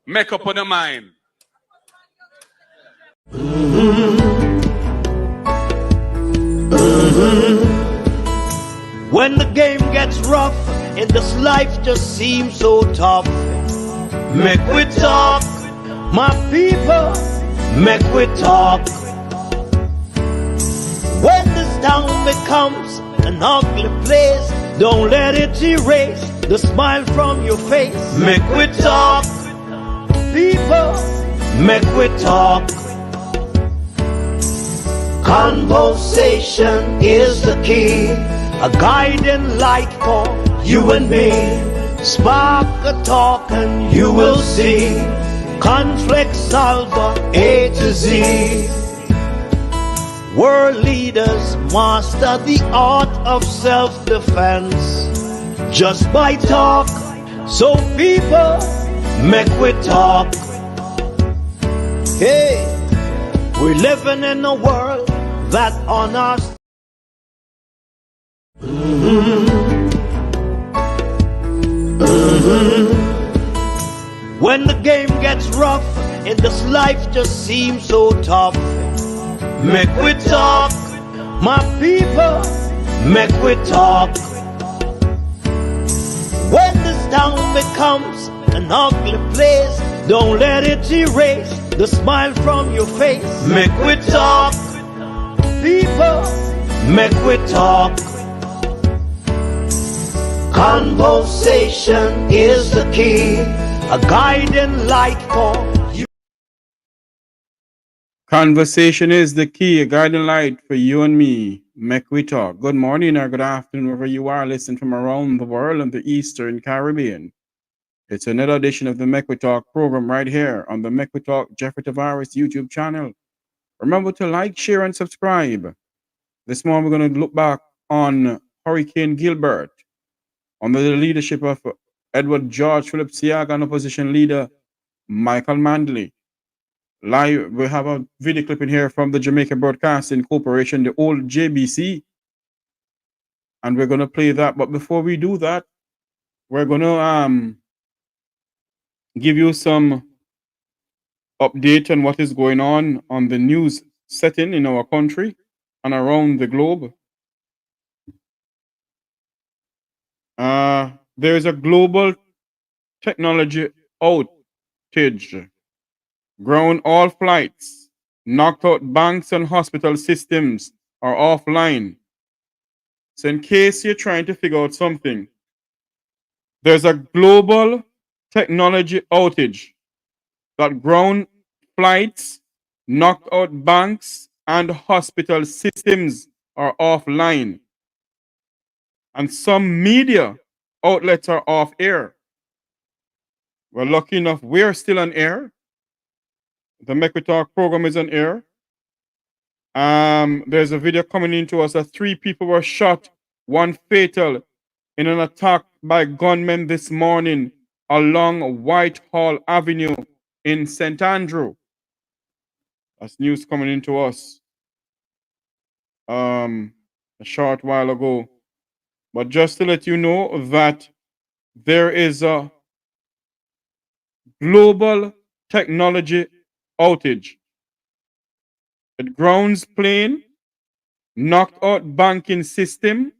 Make up on your mind. When the game gets rough and this life just seems so tough, make we talk, my people, make we talk. When this town becomes an ugly place, don't let it erase the smile from your face. Make we talk, people, make we talk. Conversation is the key, a guiding light for you and me. Spark a talk and you will see. Conflict solver A to Z. World leaders master the art of self-defense just by talk. So people, make we talk. Hey, we're living in a world that honors. When the game gets rough and this life just seems so tough, make we talk, my people, make we talk. When this town becomes an ugly place, don't let it erase the smile from your face. Make we talk, people, make we talk. Conversation is the key, a guiding light for you. Conversation is the key, a guiding light for you and me. Make we talk. Good morning or good afternoon, wherever you are listening from around the world and the Eastern Caribbean. It's another edition of the Make We Talk program right here on the Make We Talk Jeffrey Tavares YouTube channel. Remember to like, share, and subscribe. This morning we're going to look back on Hurricane Gilbert under the leadership of Edward George Philip Seaga and opposition leader Michael Manley. Live, we have a video clip in here from the Jamaica Broadcasting Corporation, the old JBC, and we're going to play that. But before we do that, we're going to give you some update on what is going on the news setting in our country and around the globe. There is a global technology outage. Ground all flights, knocked out banks and hospital systems are offline. So in case you're trying to figure out something, there's a global technology outage that ground flights, knocked out banks and hospital systems are offline. And some media outlets are off air. We're lucky enough, we're still on air. The Make We Talk program is on air. There's a video coming into us that 3 people were shot, 1 fatal, in an attack by gunmen this morning along Whitehall Avenue in St. Andrew. That's news coming into us a short while ago. But just to let you know that there is a global technology outage. It grounds plane, knocked out banking system,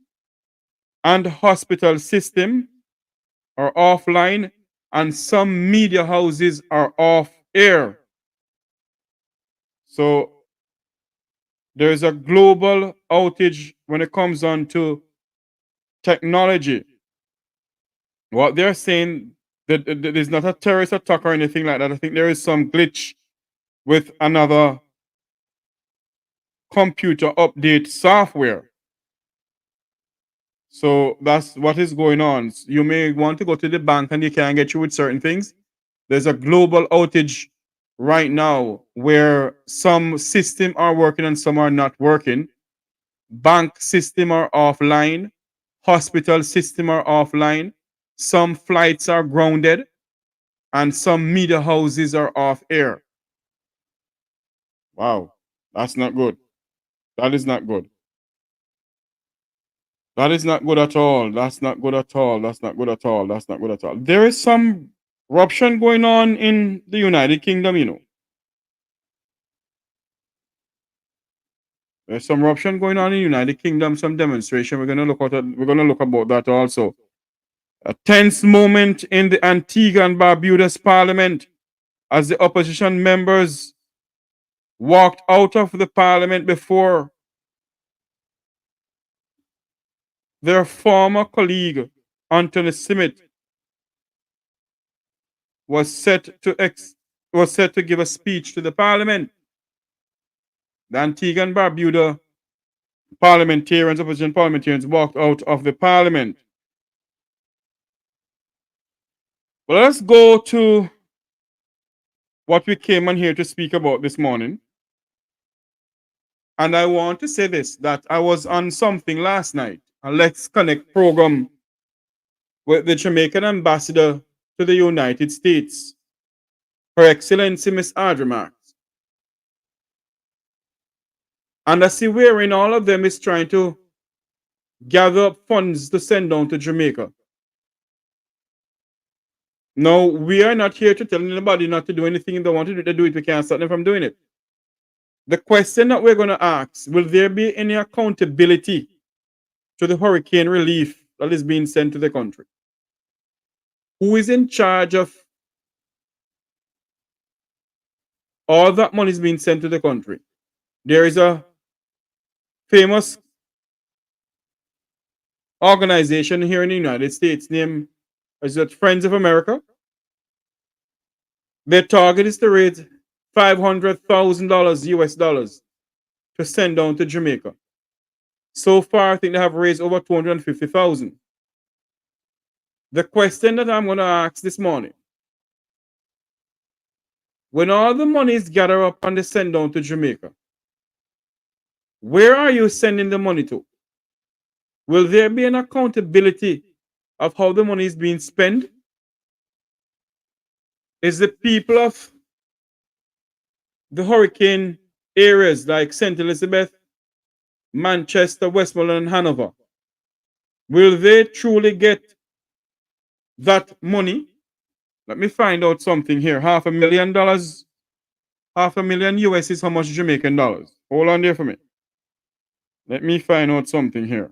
and hospital system are offline, and some media houses are off air. So there's a global outage when it comes on to technology. What they're saying, that there's not a terrorist attack or anything like that. I think there is some glitch with another computer update software. So that's what is going on. You may want to go to the bank and you can't get you with certain things. There's a global outage right now where some systems are working and some are not working. Bank system are offline. Hospital system are offline. Some flights are grounded. And some media houses are off air. Wow, that's not good. That is not good. That is not good at all. That's not good at all. That's not good at all. That's not good at all. There is some Eruption going on in the United Kingdom, you know. There's some eruption going on in the United Kingdom, some demonstration. We're gonna look about that also. A tense moment in the Antigua and Barbuda's parliament as the opposition members walked out of the parliament before their former colleague, Anthony Simmet, was set to give a speech to the parliament. The Antigua and Barbuda opposition parliamentarians, walked out of the parliament. Well, let's go to what we came on here to speak about this morning. And I want to say this, that I was on something last night, a Let's Connect program with the Jamaican ambassador to the United States, Her Excellency Miss Audrey Marks. And I see wherein all of them is trying to gather up funds to send down to Jamaica. Now, we are not here to tell anybody not to do anything. If they want to do it, we can't stop them from doing it. The question that we're going to ask, will there be any accountability to the hurricane relief that is being sent to the country? Who is in charge of all that money is being sent to the country? There is a famous organization here in the United States named, is it Friends of America? Their target is to raise $500,000 US dollars to send down to Jamaica. So far, I think they have raised over $250,000. The question that I'm going to ask this morning, when all the money is gathered up and they send down to Jamaica, where are you sending the money to? Will there be an accountability of how the money is being spent? Is the people of the hurricane areas like St. Elizabeth, Manchester, Westmoreland, and Hanover, will they truly get that money? Let me find out something here. $500,000, $500,000 US is how much Jamaican dollars? Hold on there for me. Let me find out something here.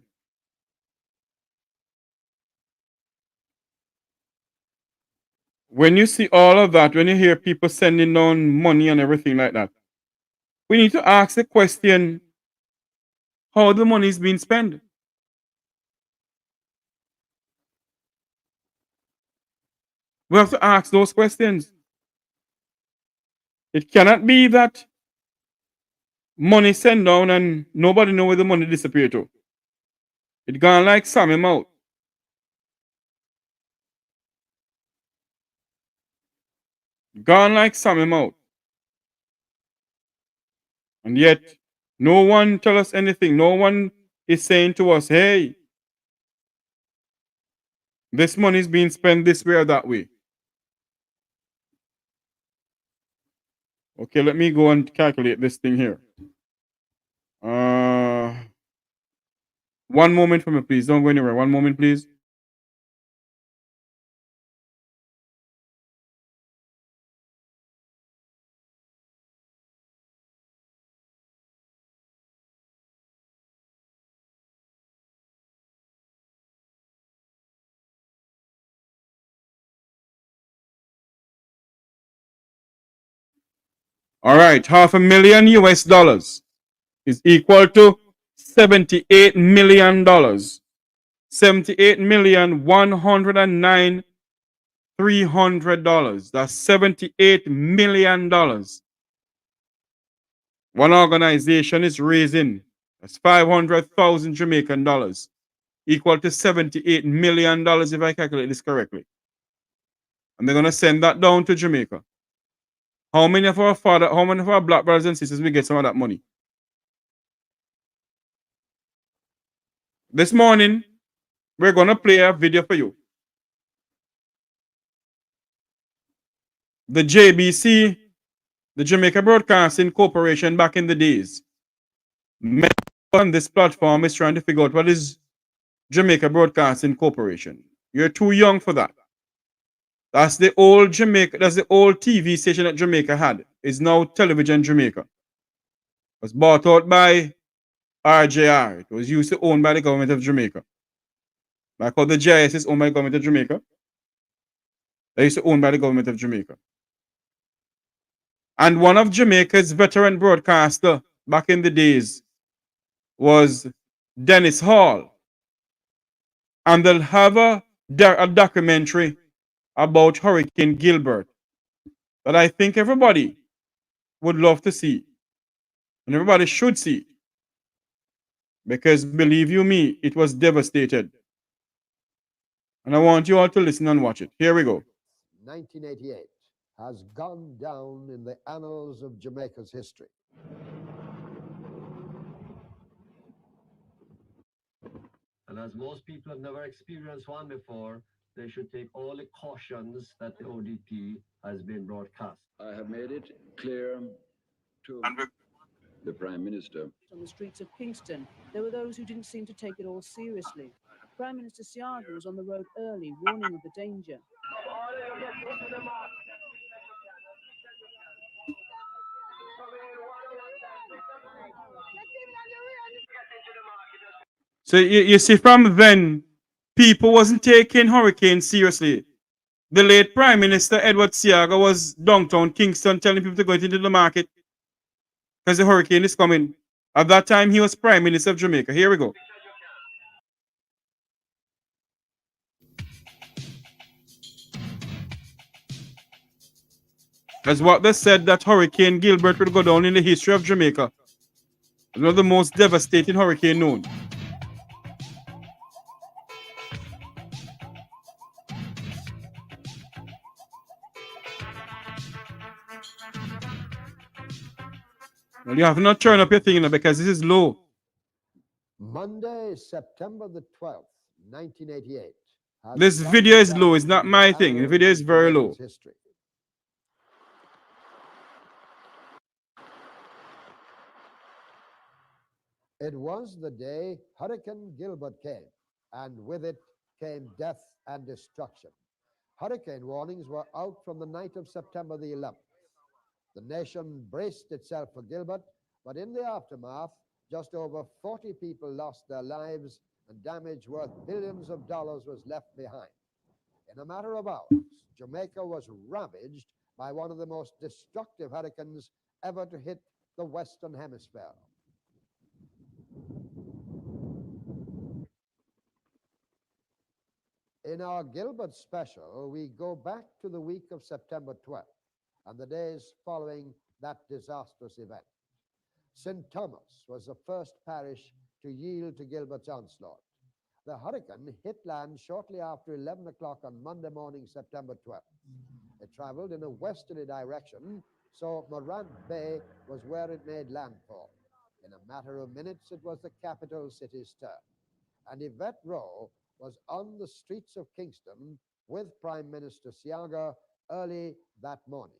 When you see all of that, when you hear people sending down money and everything like that, we need to ask the question, how the money is being spent. We have to ask those questions. It cannot be that money sent down and nobody know where the money disappeared to. It gone like Sammy mouth. Gone like Sammy mouth. And yet, no one tell us anything. No one is saying to us, hey, this money is being spent this way or that way. Okay, let me go and calculate this thing here. One moment for me, please. Don't go anywhere. One moment, please. All right, $500,000 US dollars is equal to $78 million. $78,109,300. That's $78 million. One organization is raising, that's 500,000 Jamaican dollars, equal to $78 million if I calculate this correctly. And they're going to send that down to Jamaica. How many of our black brothers and sisters will get some of that money? This morning, we're going to play a video for you. The JBC, the Jamaica Broadcasting Corporation, back in the days, on this platform is trying to figure out what is Jamaica Broadcasting Corporation. You're too young for that. That's the old Jamaica. That's the old TV station that Jamaica had. It's now Television Jamaica. It was bought out by RJR. It was used to owned by the government of Jamaica. Like how the GIS is owned by the government of Jamaica. They used to own by the government of Jamaica. And one of Jamaica's veteran broadcaster back in the days was Dennis Hall. And they'll have a documentary about Hurricane Gilbert that I think everybody would love to see. And everybody should see. Because believe you me, it was devastated. And I want you all to listen and watch it. Here we go. 1988 has gone down in the annals of Jamaica's history. And as most people have never experienced one before, they should take all the cautions that the ODP has been broadcast. I have made it clear to the Prime Minister. On the streets of Kingston, there were those who didn't seem to take it all seriously. Prime Minister Seaga was on the road early, warning of the danger. So you see, from then, people wasn't taking hurricanes seriously. The late Prime Minister Edward Seaga was downtown Kingston telling people to go into the market because the hurricane is coming. At that time, he was Prime Minister of Jamaica. Here we go. That's what they said, that Hurricane Gilbert would go down in the history of Jamaica. One of the most devastating hurricane known. Well, you have not turned up your thing because this is low. Monday, September the 12th, 1988. This video is low. It's not my thing. The video is very low. History. It was the day Hurricane Gilbert came, and with it came death and destruction. Hurricane warnings were out from the night of September the 11th. The nation braced itself for Gilbert, but in the aftermath, just over 40 people lost their lives and damage worth billions of dollars was left behind. In a matter of hours, Jamaica was ravaged by one of the most destructive hurricanes ever to hit the Western Hemisphere. In our Gilbert special, we go back to the week of September 12th and the days following that disastrous event. St. Thomas was the first parish to yield to Gilbert's onslaught. The hurricane hit land shortly after 11 o'clock on Monday morning, September 12th. It traveled in a westerly direction, so Morant Bay was where it made landfall. In a matter of minutes, it was the capital city's turn. And Yvette Rowe was on the streets of Kingston with Prime Minister Seaga early that morning.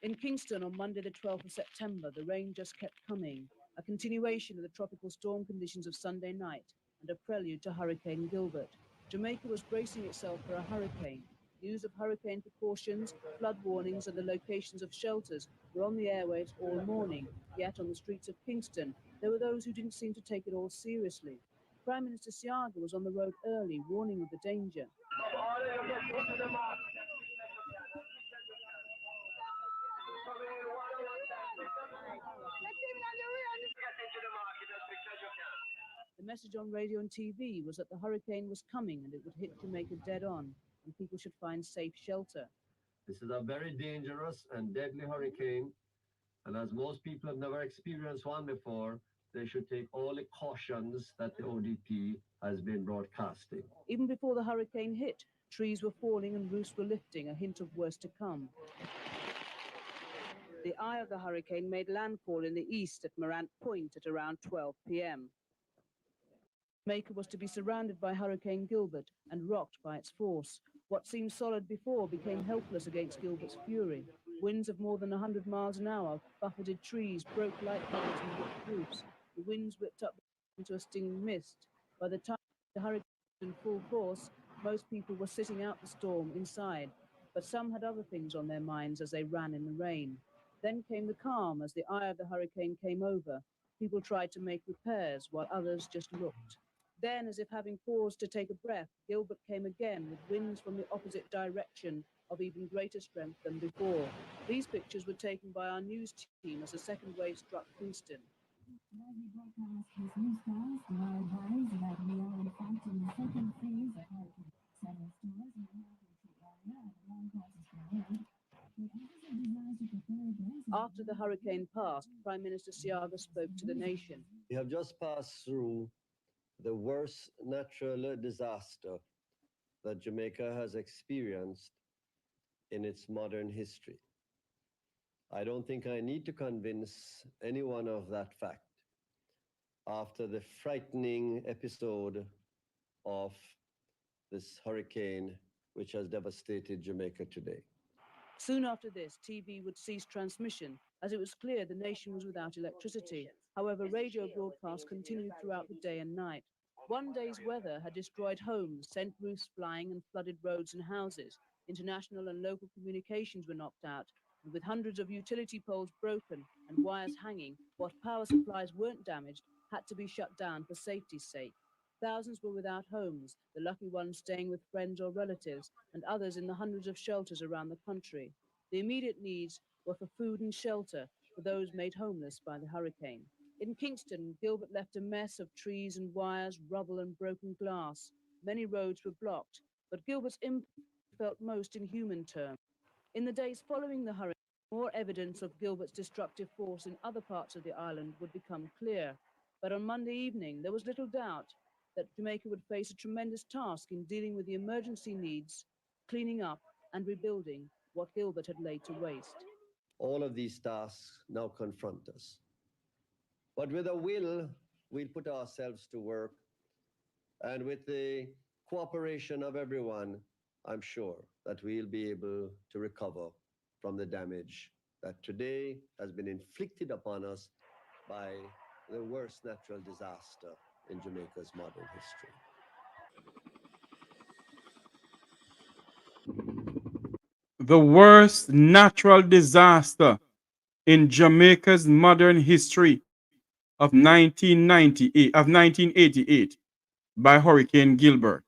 In Kingston on Monday, the 12th of September, the rain just kept coming, a continuation of the tropical storm conditions of Sunday night and a prelude to Hurricane Gilbert. Jamaica was bracing itself for a hurricane. News of hurricane precautions, flood warnings, and the locations of shelters were on the airwaves all morning. Yet on the streets of Kingston, there were those who didn't seem to take it all seriously. Prime Minister Seaga was on the road early, warning of the danger. The message on radio and TV was that the hurricane was coming and it would hit Jamaica dead on, and people should find safe shelter. This is a very dangerous and deadly hurricane, and as most people have never experienced one before, they should take all the cautions that the ODP has been broadcasting. Even before the hurricane hit, trees were falling and roofs were lifting, a hint of worse to come. The eye of the hurricane made landfall in the east at Morant Point at around 12 p.m. Jamaica was to be surrounded by Hurricane Gilbert and rocked by its force. What seemed solid before became helpless against Gilbert's fury. Winds of more than 100 miles an hour buffeted trees, broke light poles and ripped roofs. The winds whipped up into a stinging mist. By the time the hurricane was in full force, most people were sitting out the storm inside, but some had other things on their minds as they ran in the rain. Then came the calm as the eye of the hurricane came over. People tried to make repairs while others just looked. Then, as if having paused to take a breath, Gilbert came again with winds from the opposite direction of even greater strength than before. These pictures were taken by our news team as the second wave struck Kingston. As we broadcast this newscast, we are advised that we are in fact in the second phase of Hurricane. Several stores in the Hurricane area and long passes from road. The Office of Disaster Preparedness. After the hurricane passed, Prime Minister Seaga spoke to the nation. We have just passed through the worst natural disaster that Jamaica has experienced in its modern history. I don't think I need to convince anyone of that fact after the frightening episode of this hurricane which has devastated Jamaica today. Soon after this, TV would cease transmission, as it was clear the nation was without electricity. However, radio broadcasts continued throughout the day and night. One day's weather had destroyed homes, sent roofs flying, and flooded roads and houses. International and local communications were knocked out, and with hundreds of utility poles broken and wires hanging, what power supplies weren't damaged had to be shut down for safety's sake. Thousands were without homes, the lucky ones staying with friends or relatives, and others in the hundreds of shelters around the country. The immediate needs were for food and shelter for those made homeless by the hurricane. In Kingston, Gilbert left a mess of trees and wires, rubble and broken glass. Many roads were blocked, but Gilbert's impact felt most in human terms. In the days following the hurricane, more evidence of Gilbert's destructive force in other parts of the island would become clear. But on Monday evening, there was little doubt that Jamaica would face a tremendous task in dealing with the emergency needs, cleaning up and rebuilding what Gilbert had laid to waste. All of these tasks now confront us. But with a will, we'll put ourselves to work. And with the cooperation of everyone, I'm sure that we'll be able to recover from the damage that today has been inflicted upon us by the worst natural disaster in Jamaica's modern history. The worst natural disaster in Jamaica's modern history of 1988 by Hurricane Gilbert.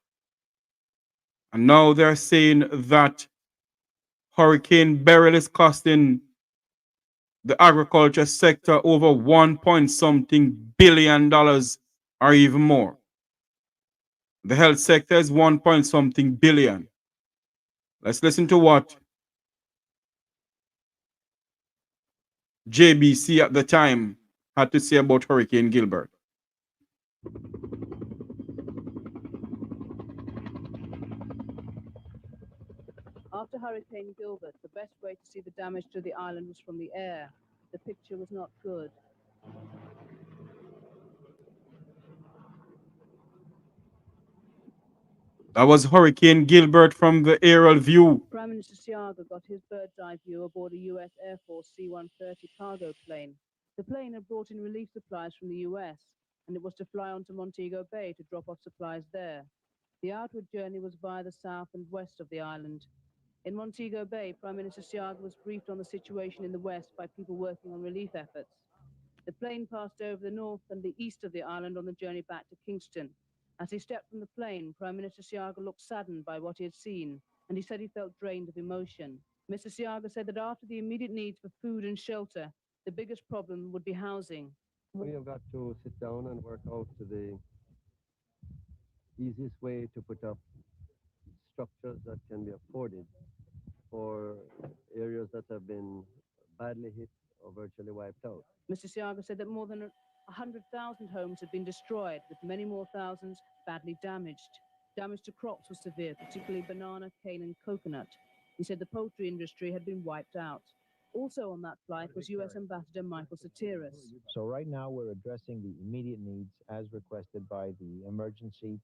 And now they're saying that Hurricane Beryl is costing the agriculture sector over 1 point something billion or even more. The health sector is 1 point something billion. Let's listen to what JBC at the time had to say about Hurricane Gilbert. After Hurricane Gilbert, the best way to see the damage to the island was from the air. The picture was not good. That was Hurricane Gilbert from the aerial view. Prime Minister Seaga got his bird's eye view aboard a U.S. Air Force C-130 cargo plane. The plane had brought in relief supplies from the U.S., and it was to fly on to Montego Bay to drop off supplies there. The outward journey was via the south and west of the island. In Montego Bay, Prime Minister Seaga was briefed on the situation in the west by people working on relief efforts. The plane passed over the north and the east of the island on the journey back to Kingston. As he stepped from the plane, Prime Minister Seaga looked saddened by what he had seen, and he said he felt drained of emotion. Mr. Seaga said that after the immediate needs for food and shelter, the biggest problem would be housing. We have got to sit down and work out the easiest way to put up structures that can be afforded for areas that have been badly hit or virtually wiped out. Mr. Seaga said that more than 100,000 homes had been destroyed, with many more thousands badly damaged. Damage to crops was severe, particularly banana, cane, and coconut. He said the poultry industry had been wiped out. Also on that flight was U.S. Ambassador Michael Tavares. So right now we're addressing the immediate needs as requested by the emergency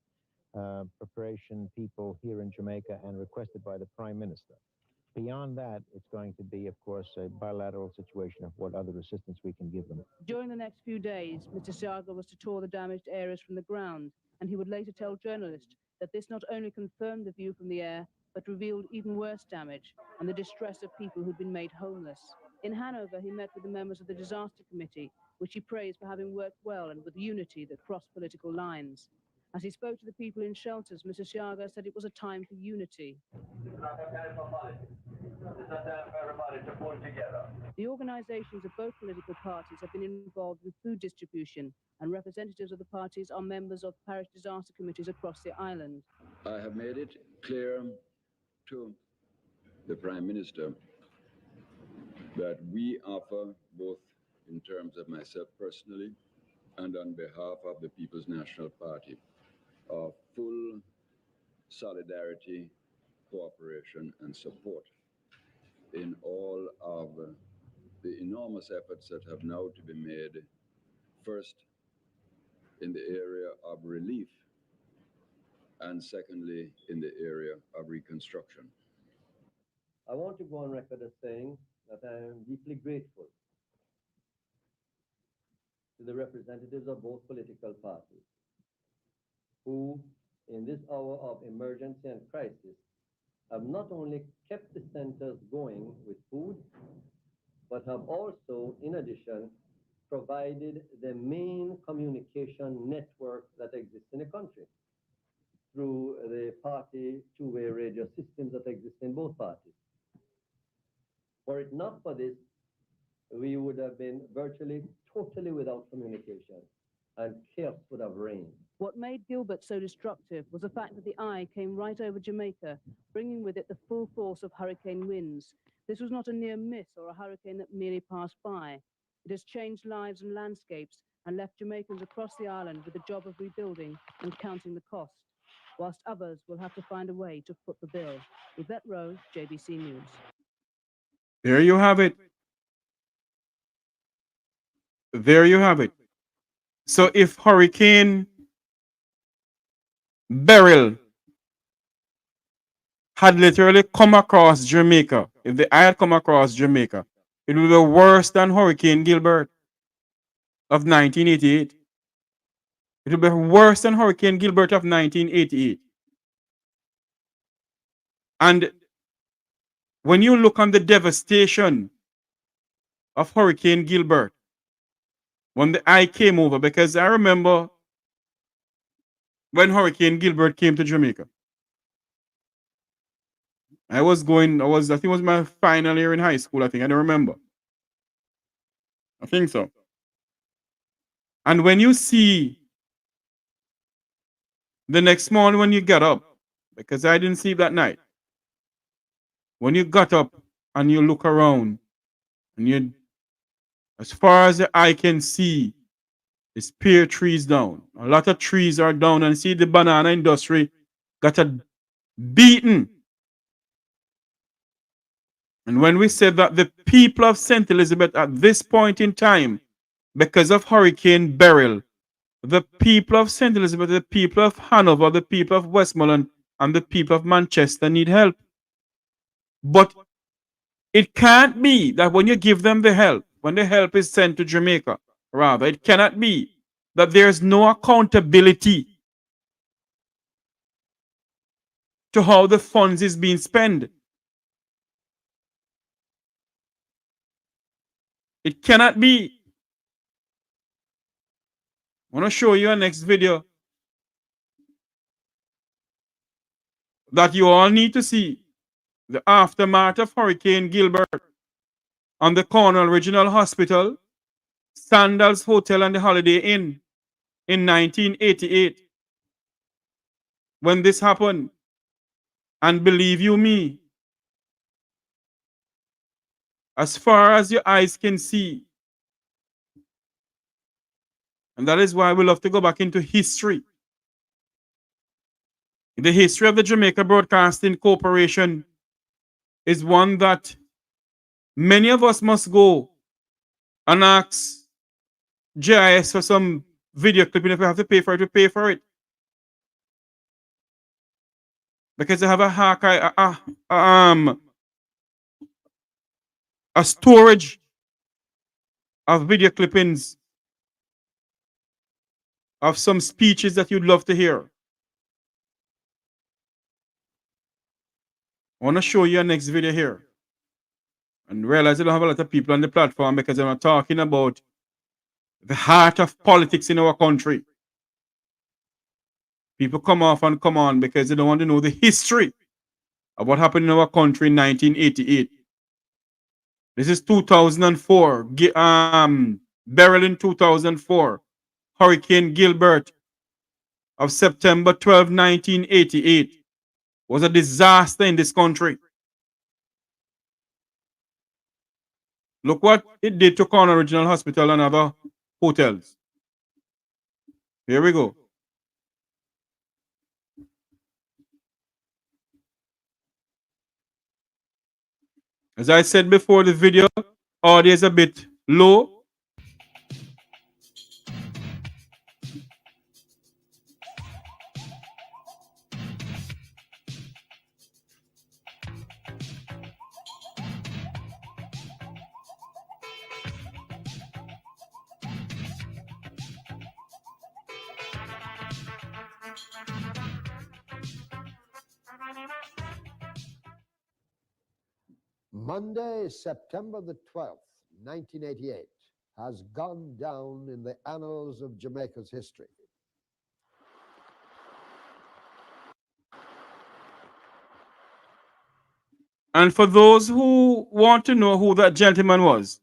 preparation people here in Jamaica and requested by the Prime Minister. Beyond that, it's going to be, of course, a bilateral situation of what other assistance we can give them. During the next few days, Mr. Seaga was to tour the damaged areas from the ground, and he would later tell journalists that this not only confirmed the view from the air, but revealed even worse damage and the distress of people who'd been made homeless. In Hanover, he met with the members of the disaster committee, which he praised for having worked well and with unity that crossed political lines. As he spoke to the people in shelters, Mr. Seaga said it was a time for unity. It's not a time for politics. It's a time for everybody to pull together. The organizations of both political parties have been involved in food distribution, and representatives of the parties are members of parish disaster committees across the island. I have made it clear to the Prime Minister that we offer, both in terms of myself personally and on behalf of the People's National Party, full solidarity, cooperation, and support in all of the enormous efforts that have now to be made, first in the area of relief, and secondly in the area of reconstruction. I want to go on record as saying that I am deeply grateful to the representatives of both political parties who, in this hour of emergency and crisis, have not only kept the centers going with food, but have also, in addition, provided the main communication network that exists in the country through the party two-way radio systems that exist in both parties. Were it not for this, we would have been virtually totally without communication, and chaos would have reigned. What made Gilbert so destructive was the fact that the eye came right over Jamaica, bringing with it the full force of hurricane winds. This was not a near miss or a hurricane that merely passed by. It has changed lives and landscapes and left Jamaicans across the island with the job of rebuilding and counting the cost, whilst others will have to find a way to foot the bill. Yvette Rowe, JBC News. There you have it. There you have it. So if Hurricane Beryl had literally come across Jamaica, if the eye had come across Jamaica, it would be worse than Hurricane Gilbert of 1988. It would be worse than Hurricane Gilbert of 1988. And when you look on the devastation of Hurricane Gilbert, when the eye came over, because I remember when Hurricane Gilbert came to Jamaica. I think it was my final year in high school, I don't remember. I think so. And when you see the next morning when you got up, because I didn't sleep that night, when you got up and you look around, and as far as the eye can see, it's pear trees down. A lot of trees are down, and see the banana industry got a beaten. And when we said that the people of St. Elizabeth at this point in time, because of Hurricane Beryl, the people of St. Elizabeth, the people of Hanover, the people of Westmoreland, and the people of Manchester need help. But it can't be that when you give them the help, when the help is sent to Jamaica, rather, it cannot be that there's no accountability to how the funds is being spent. It cannot be. I want to show you a next video that you all need to see. The aftermath of Hurricane Gilbert on the Cornwall Regional Hospital, Sandals Hotel and the Holiday Inn in 1988. When this happened, and believe you me, as far as your eyes can see, and that is why we love to go back into history. The history of the Jamaica Broadcasting Corporation is one that many of us must go and ask JIS for some video clipping. If we have to pay for it, we pay for it. Because they have a storage of video clippings of some speeches that you'd love to hear. I want to show you a next video here. And realize I don't have a lot of people on the platform because I'm talking about the heart of politics in our country. People come off and come on because they don't want to know the history of what happened in our country in 1988. This is 2004. Beryl in 2004. Hurricane Gilbert of September 12, 1988 was a disaster in this country. Look what it did to Corner Regional Hospital and other hotels. Here we go. As I said before, the video audio is a bit low. Monday, September the 12th, 1988, has gone down in the annals of Jamaica's history. And for those who want to know who that gentleman was,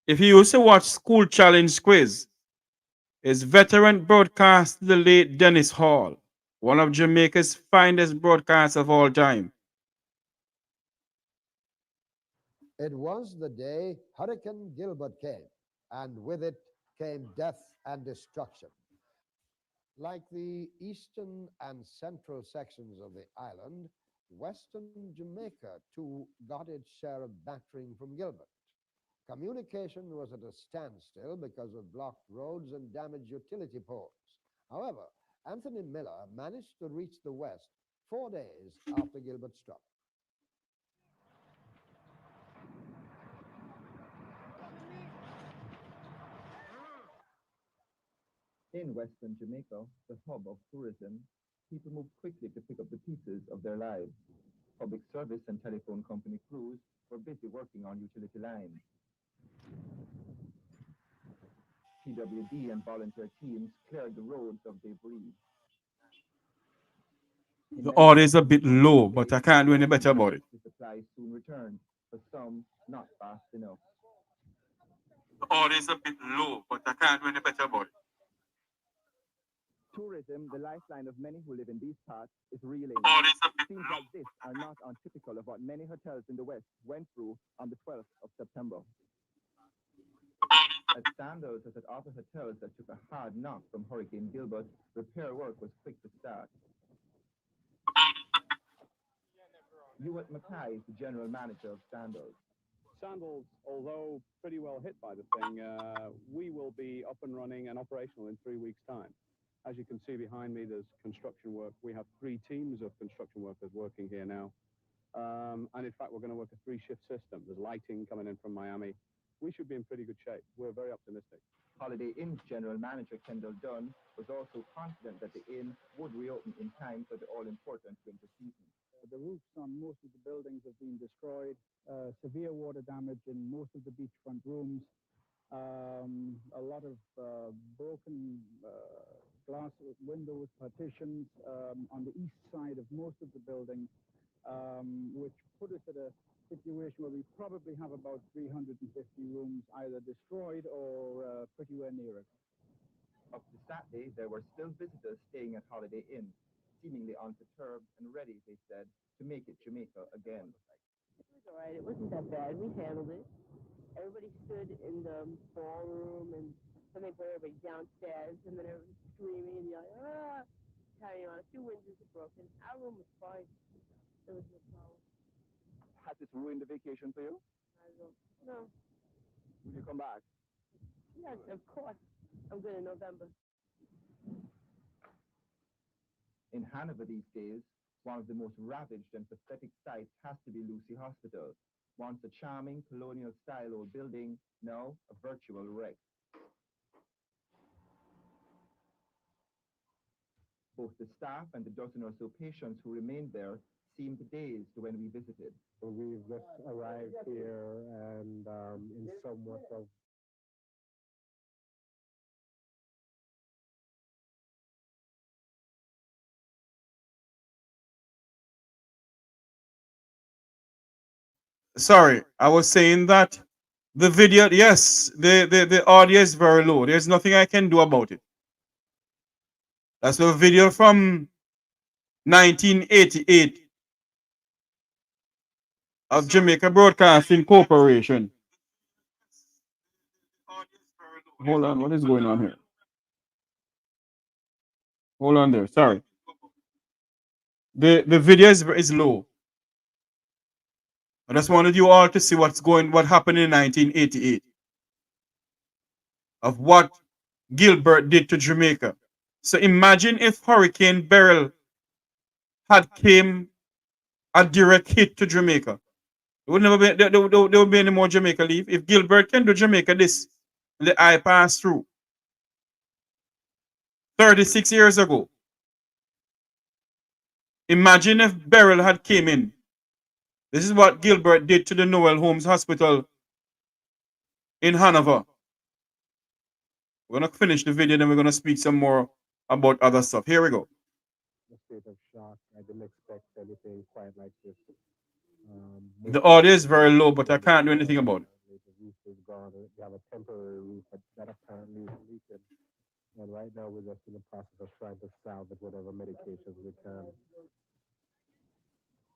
if you used to watch School Challenge Quiz, his veteran broadcast, the late Dennis Hall, one of Jamaica's finest broadcasts of all time. It was the day Hurricane Gilbert came, and with it came death and destruction. Like the eastern and central sections of the island, western Jamaica too got its share of battering from Gilbert. Communication was at a standstill because of blocked roads and damaged utility poles. However, Anthony Miller managed to reach the west 4 days after Gilbert struck. In Western Jamaica, the hub of tourism, people moved quickly to pick up the pieces of their lives. Public service and telephone company crews were busy working on utility lines. PWD and volunteer teams cleared the roads of debris. The audio is a bit low, but I can't do any better about it. The supplies soon returned, for some not fast enough. The audio is a bit low, but I can't do any better about it. Tourism, the lifeline of many who live in these parts, is reeling. Scenes like this are not untypical of what many hotels in the West went through on the 12th of September. At Sandals as at other hotels that took a hard knock from Hurricane Gilbert, repair work was quick to start. Ewart Mackay is the general manager of Sandals. Sandals, although pretty well hit by the thing, we will be up and running and operational in 3 weeks' time. As you can see behind me, there's construction work. We have 3 teams of construction workers working here now. And in fact, we're going to work a 3-shift system. There's lighting coming in from Miami. We should be in pretty good shape. We're very optimistic. Holiday Inn's general manager, Kendall Dunn, was also confident that the inn would reopen in time for the all-important winter season. The roofs on most of the buildings have been destroyed. Severe water damage in most of the beachfront rooms. A lot of broken glass windows, partitions on the east side of most of the buildings, which put us at a situation where we probably have about 350 rooms either destroyed or pretty well near it. Up to Saturday, there were still visitors staying at Holiday Inn, seemingly unperturbed and ready, they said, to make it Jamaica again. It was all right. It wasn't that bad. We handled it. Everybody stood in the ballroom, and then they brought everybody downstairs, and then everybody screaming and yelling, ah! Carrying on. A few windows were broken. Our room was fine. There was no problem. Has this ruined the vacation for you? I don't know. Will you come back? Yes, of course. I'm good in November. In Hanover these days, one of the most ravaged and pathetic sights has to be Lucy Hospital. Once a charming colonial-style old building, now a virtual wreck. Both the staff and the dozen or so patients who remained there seemed dazed when we visited. We've just arrived here and in somewhat of Sorry, I was saying that the video, yes, the audio is very low. There's nothing I can do about it. That's a video from 1988 of Jamaica Broadcasting Corporation. Hold on, what is going on here? Hold on there, sorry. The video is low. I just wanted you all to see what happened in 1988 of what Gilbert did to Jamaica. So imagine if Hurricane Beryl had came a direct hit to Jamaica. There would never be there would be any more Jamaica leave. If Gilbert can do Jamaica this, the eye pass through 36 years ago. Imagine if Beryl had came in. This is what Gilbert did to the Noel Holmes Hospital in Hanover. We're gonna finish the video, then we're gonna speak some more about other stuff. Here we go. a state of shock. I didn't expect anything quite like this. The audio is very low, but I can't do anything about it. The roof is gone. We have a temporary roof that apparently is leaking. And right now we're just in the process of trying to salvage whatever medications we can.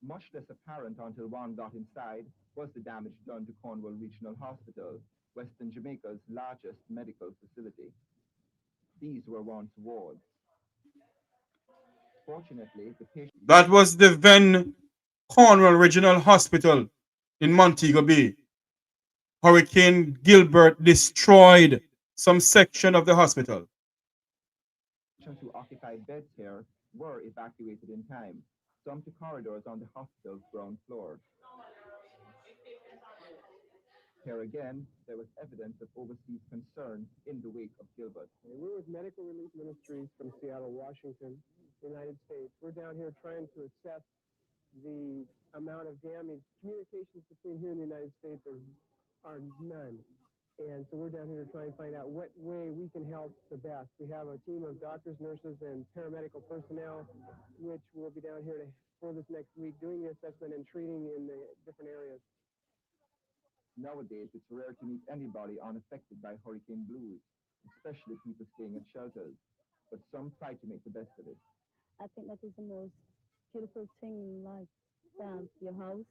Much less apparent until one got inside was the damage done to Cornwall Regional Hospital, Western Jamaica's largest medical facility. These were once wards. Fortunately, the patient... That was the then Cornwall Regional Hospital in Montego Bay. Hurricane Gilbert destroyed some section of the hospital. Patients who occupied beds here were evacuated in time, some to corridors on the hospital's ground floor. Here again, there was evidence of overseas concern in the wake of Gilbert. We're with Medical Relief Ministries from Seattle, Washington, United States. We're down here trying to assess the amount of damage. Communications between here and the United States are none. And so we're down here to try and find out what way we can help the best. We have a team of doctors, nurses, and paramedical personnel, which will be down here for this next week doing the assessment and treating in the different areas. Nowadays, it's rare to meet anybody unaffected by hurricane blues, especially people staying at shelters. But some try to make the best of it. I think that is the most beautiful thing in life. Your house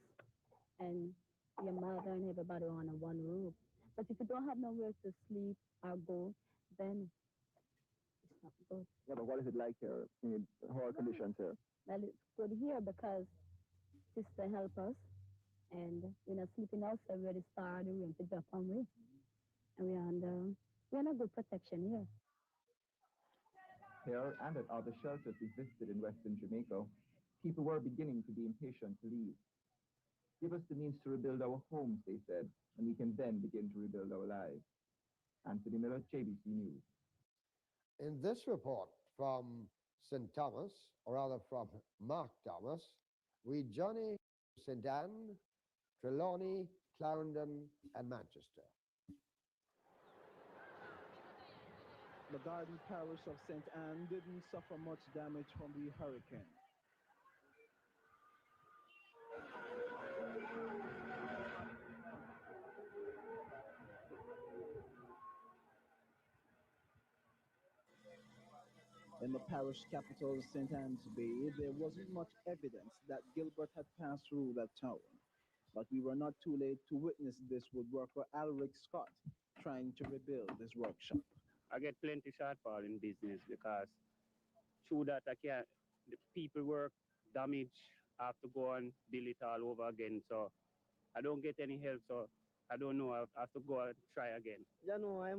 and your mother and everybody on one roof. But if you don't have nowhere to sleep or go, then it's not good. Yeah, but what is it like here? How are conditions here? Well, it's good here because sister help us. And we're not sleeping outside where the star the rain to drop on we. And we're under good protection here. Here and at other shelters we visited in Western Jamaica, people were beginning to be impatient to leave. Give us the means to rebuild our homes, they said, and we can then begin to rebuild our lives. Anthony Miller, JBC News. In this report from St. Thomas, or rather from Mark Thomas, we journey to St. Anne, Trelawney, Clarendon, and Manchester. The Garden Parish of St. Anne didn't suffer much damage from the hurricane. In the parish capital, St. Anne's Bay, there wasn't much evidence that Gilbert had passed through that town. But we were not too late to witness this with worker Alric Scott trying to rebuild his workshop. I get plenty shortfall in business because through that the people work damage, I have to go and build it all over again. So I don't get any help, so I don't know. I have to go and try again. Yeah, no, I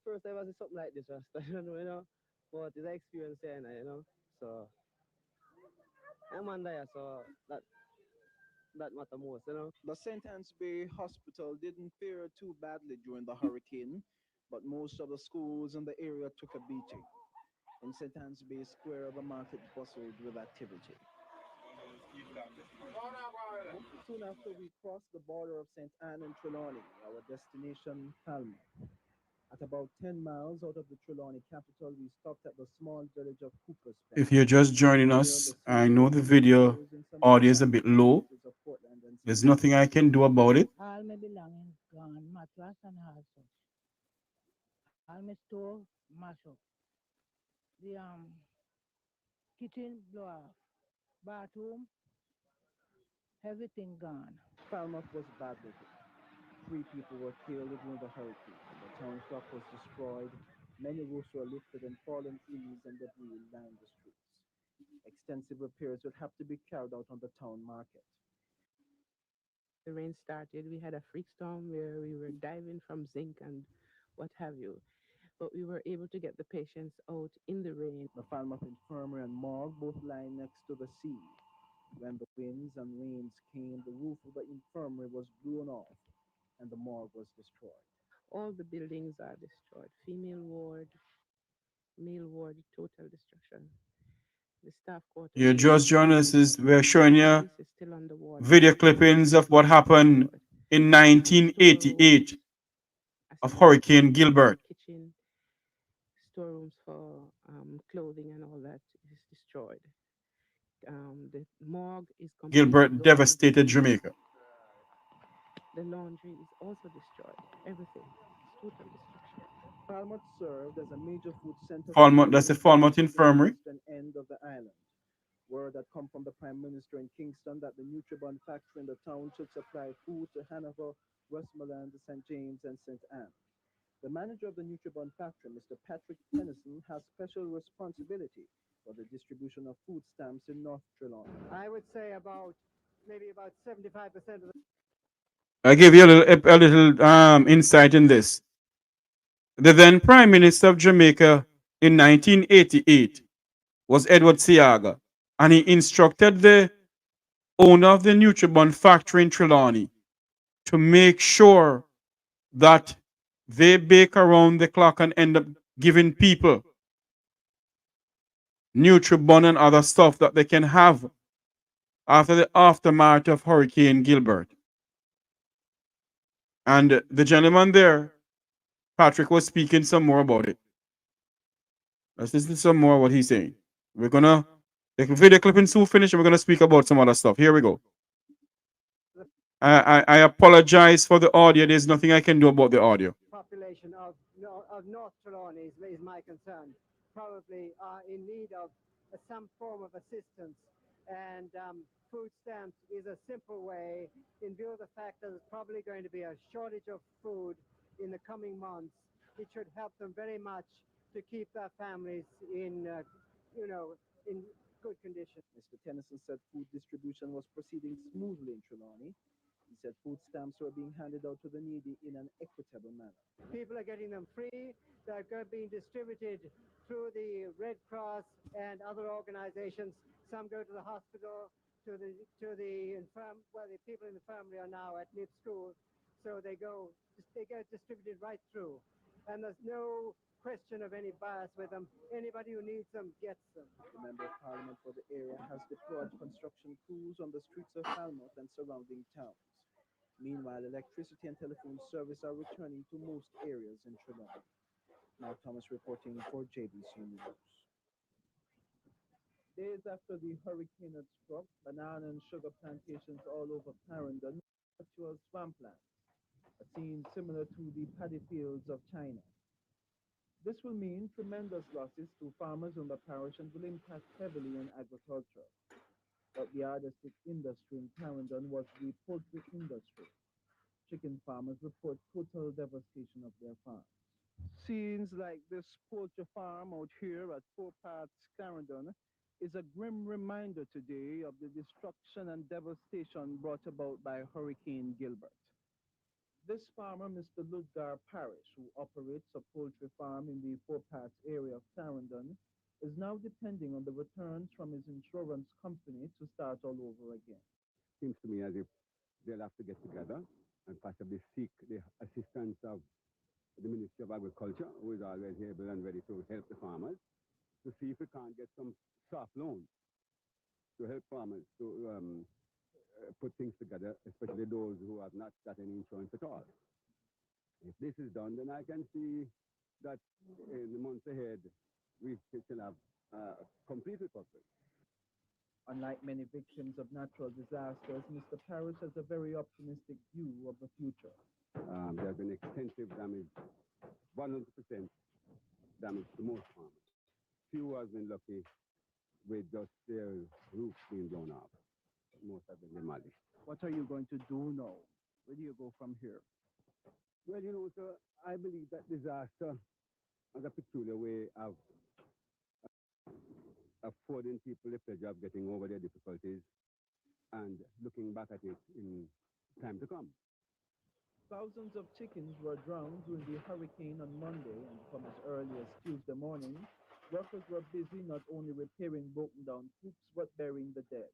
first I was something like this, I don't know, but it's an experience here, so I'm on there, so that that matter most, you know. The St. Anne's Bay Hospital didn't fare too badly during the hurricane, but most of the schools in the area took a beating. In St. Anne's Bay Square, the market bustled with activity. Soon after we crossed the border of St. Anne and Trelawney, our destination, Palma. At about 10 miles out of the Trelawney capital, we stopped at the small village of Cooper's Pen. If you're just joining us, I know the video audio is a bit low. There's nothing I can do about it. All my belongings gone, mattress and also. All my store mash up. The kitchen blow off. Bathroom, everything gone. Falmouth was badly hit. 3 people were killed during the hurricane. The town clock was destroyed. Many roofs were lifted and fallen trees and debris lined the streets. Extensive repairs would have to be carried out on the town market. The rain started. We had a freak storm where we were diving from zinc and what have you. But we were able to get the patients out in the rain. The Falmouth Infirmary and morgue both lie next to the sea. When the winds and rains came, the roof of the infirmary was blown off and the morgue was destroyed. All the buildings are destroyed. Female ward, male ward, total destruction. The staff quarters. You're just joining us. We're showing you is still underwater. video clippings of what happened in 1988 of Hurricane Gilbert. Kitchen, storerooms for clothing and all that is destroyed. The morgue is completely Gilbert gone. devastated Jamaica. The laundry is also destroyed. Everything. Total destruction. Falmouth served as a major food center. Falmouth, that's the Falmouth Infirmary. Western end of the island. Word had come from the Prime Minister in Kingston that the Nutribond factory in the town should supply food to Hanover, Westmoreland, St. James, and St. Anne. The manager of the Nutribond factory, Mr. Patrick Tennyson, has special responsibility for the distribution of food stamps in North Trelawney. I would say maybe about 75% of the... I'll give you a little insight in this. The then Prime Minister of Jamaica in 1988 was Edward Seaga, and he instructed the owner of the Nutribond factory in Trelawney to make sure that they bake around the clock and end up giving people Nutribond and other stuff that they can have after the aftermath of Hurricane Gilbert. And the gentleman there, Patrick, was speaking some more about it. Let's listen to some more of what he's saying. We're gonna, the video clipping soon finish, and we're gonna speak about some other stuff. Here we go. I apologize for the audio. There's nothing I can do about the audio. Population of North Trelawney is my concern. Probably are in need of some form of assistance, and food stamps is a simple way, in view of the fact that there's probably going to be a shortage of food in the coming months. It should help them very much to keep their families in good condition. Mr. Tennyson said food distribution was proceeding smoothly in Trelawney. He said food stamps were being handed out to the needy in an equitable manner. People are getting them free. They're being distributed through the Red Cross and other organizations. Some go to the hospital, to the people in the infirmary are now at mid school, so they get distributed right through. And there's no question of any bias with them. Anybody who needs them gets them. The Member of Parliament for the area has deployed construction crews on the streets of Falmouth and surrounding towns. Meanwhile, electricity and telephone service are returning to most areas in Trelawney. Now Thomas reporting for JBC News. Days after the hurricane had struck, banana and sugar plantations all over Clarendon were actual swamplands, a scene similar to the paddy fields of China. This will mean tremendous losses to farmers in the parish and will impact heavily on agriculture. But the hardest hit industry in Clarendon was the poultry industry. Chicken farmers report total devastation of their farms. Scenes like this poultry farm out here at Four Paths, Clarendon, is a grim reminder today of the destruction and devastation brought about by Hurricane Gilbert. This farmer, Mr. Ludgar Parish, who operates a poultry farm in the Four Paths area of Clarendon, is now depending on the returns from his insurance company to start all over again. seems to me as if they'll have to get together and possibly seek the assistance of the Ministry of Agriculture, who is always able and ready to help the farmers, to see if we can't get some soft loans to help farmers to put things together, especially those who have not got any insurance at all. If this is done, then I can see that in the months ahead, we shall have complete recovery. Unlike many victims of natural disasters, Mr. Parish has a very optimistic view of the future. There has been extensive damage, 100% damage to most farmers. Few have been lucky with just their roofs being blown off. Most have been demolished. What are you going to do now? Where do you go from here? Well, you know, sir, I believe that disaster has a peculiar way of affording people the pleasure of getting over their difficulties and looking back at it in time to come. Thousands of chickens were drowned during the hurricane on Monday, and from as early as Tuesday morning, workers were busy not only repairing broken down coops but burying the dead.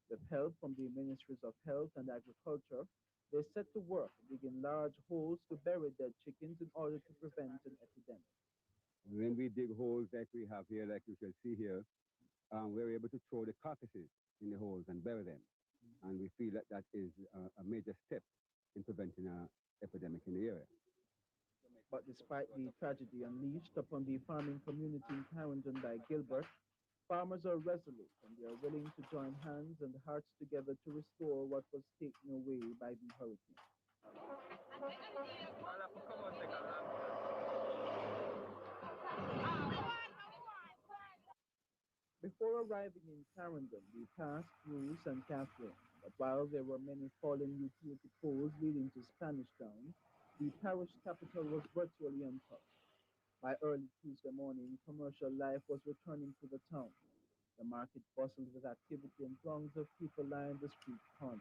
With help from the Ministries of Health and Agriculture, they set to work digging large holes to bury dead chickens in order to prevent an epidemic. When we dig holes like we have here, like you shall see here, we're able to throw the carcasses in the holes and bury them. And we feel that that is a major step in preventing an epidemic in the area. But despite the tragedy unleashed upon the farming community in Clarendon by Gilbert, farmers are resolute and they are willing to join hands and hearts together to restore what was taken away by the hurricane. Before arriving in Clarendon, we passed through St. Catherine, but while there were many fallen utility poles leading to Spanish Town, the parish capital was virtually untouched. By early Tuesday morning, commercial life was returning to the town. The market bustled with activity and throngs of people lined the street corners.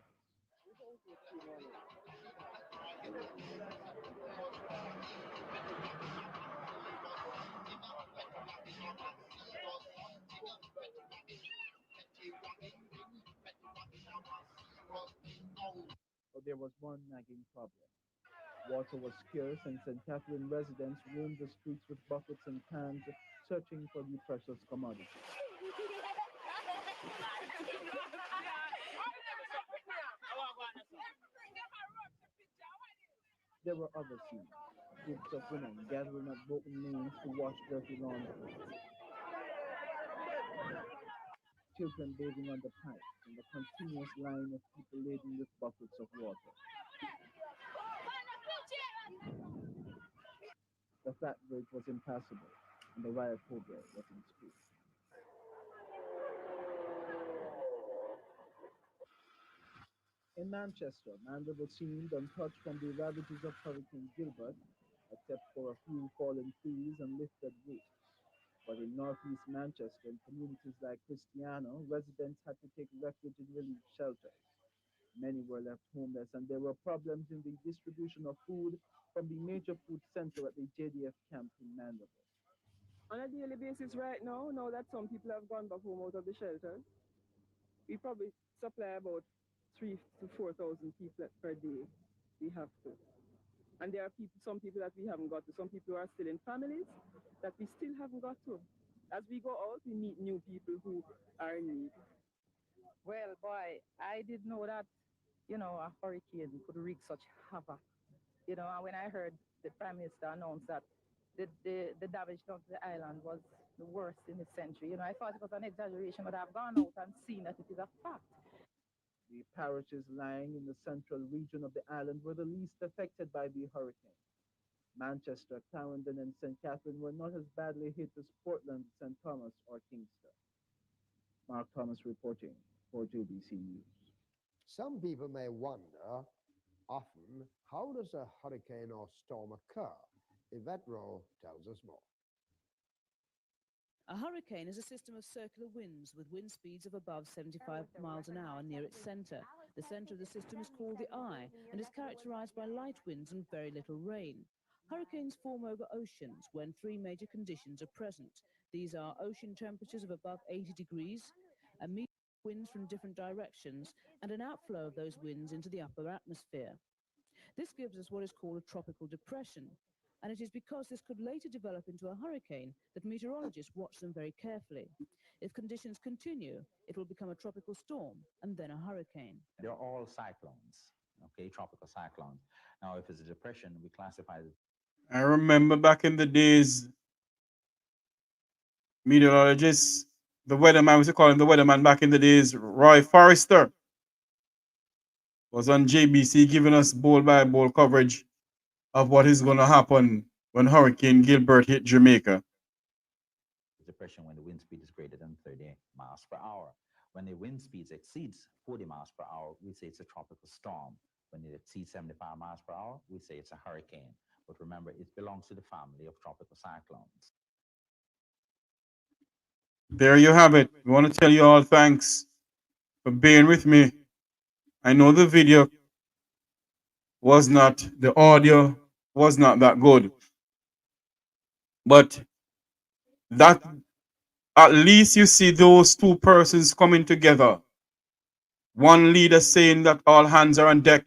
But there was one nagging problem. Water was scarce, and St. Catherine residents roamed the streets with buckets and cans, searching for the precious commodity. There were other scenes, groups of women gathering at broken lanes to wash dirty laundry, children bathing on the pipes, and a continuous line of people laden with buckets of water. The flat bridge was impassable, and the riot progress was in speed. In Manchester, Manley seemed untouched from the ravages of Hurricane Gilbert, except for a few fallen trees and lifted roofs. But in northeast Manchester, in communities like Cristiano, residents had to take refuge in relief shelters. Many were left homeless, and there were problems in the distribution of food from the major food center at the JDF camp in Manley. On a daily basis right now that some people have gone back home out of the shelters, we probably supply about 3,000 to 4,000 people per day. We have to. And there are some people that we haven't got to. Some people who are still in families that we still haven't got to. As we go out, we meet new people who are in need. Well, boy, I didn't know that, a hurricane could wreak such havoc. And when I heard the Prime Minister announce that the damage done to the island was the worst in the century, I thought it was an exaggeration, but I've gone out and seen that it is a fact. The parishes lying in the central region of the island were the least affected by the hurricane. Manchester, Clarendon, and St. Catherine were not as badly hit as Portland, St. Thomas, or Kingston. Mark Thomas reporting for JBC News. Some people may wonder, often, how does a hurricane or storm occur? Yvette Rowe tells us more. A hurricane is a system of circular winds with wind speeds of above 75 miles an hour near its center. The center of the system is called the eye and is characterized by light winds and very little rain. Hurricanes form over oceans when three major conditions are present. These are ocean temperatures of above 80 degrees, a winds from different directions and an outflow of those winds into the upper atmosphere. This gives us what is called a tropical depression, and it is because this could later develop into a hurricane that meteorologists watch them very carefully. If conditions continue, it will become a tropical storm and then a hurricane. They're all cyclones, okay, tropical cyclones. Now, if it's a depression, we classify it. I remember back in the days, meteorologists, the weatherman, we used to call him the weatherman back in the days, Roy Forrester, was on JBC giving us bowl by bowl coverage of what is going to happen when Hurricane Gilbert hit Jamaica. Depression when the wind speed is greater than 30 miles per hour. When the wind speed exceeds 40 miles per hour, we say it's a tropical storm. When it exceeds 75 miles per hour, we say it's a hurricane. But remember, it belongs to the family of tropical cyclones. There you have it. We want to tell you all thanks for being with me. I know the video was not, the audio was not that good. But that, at least you see those two persons coming together. One leader saying that all hands are on deck.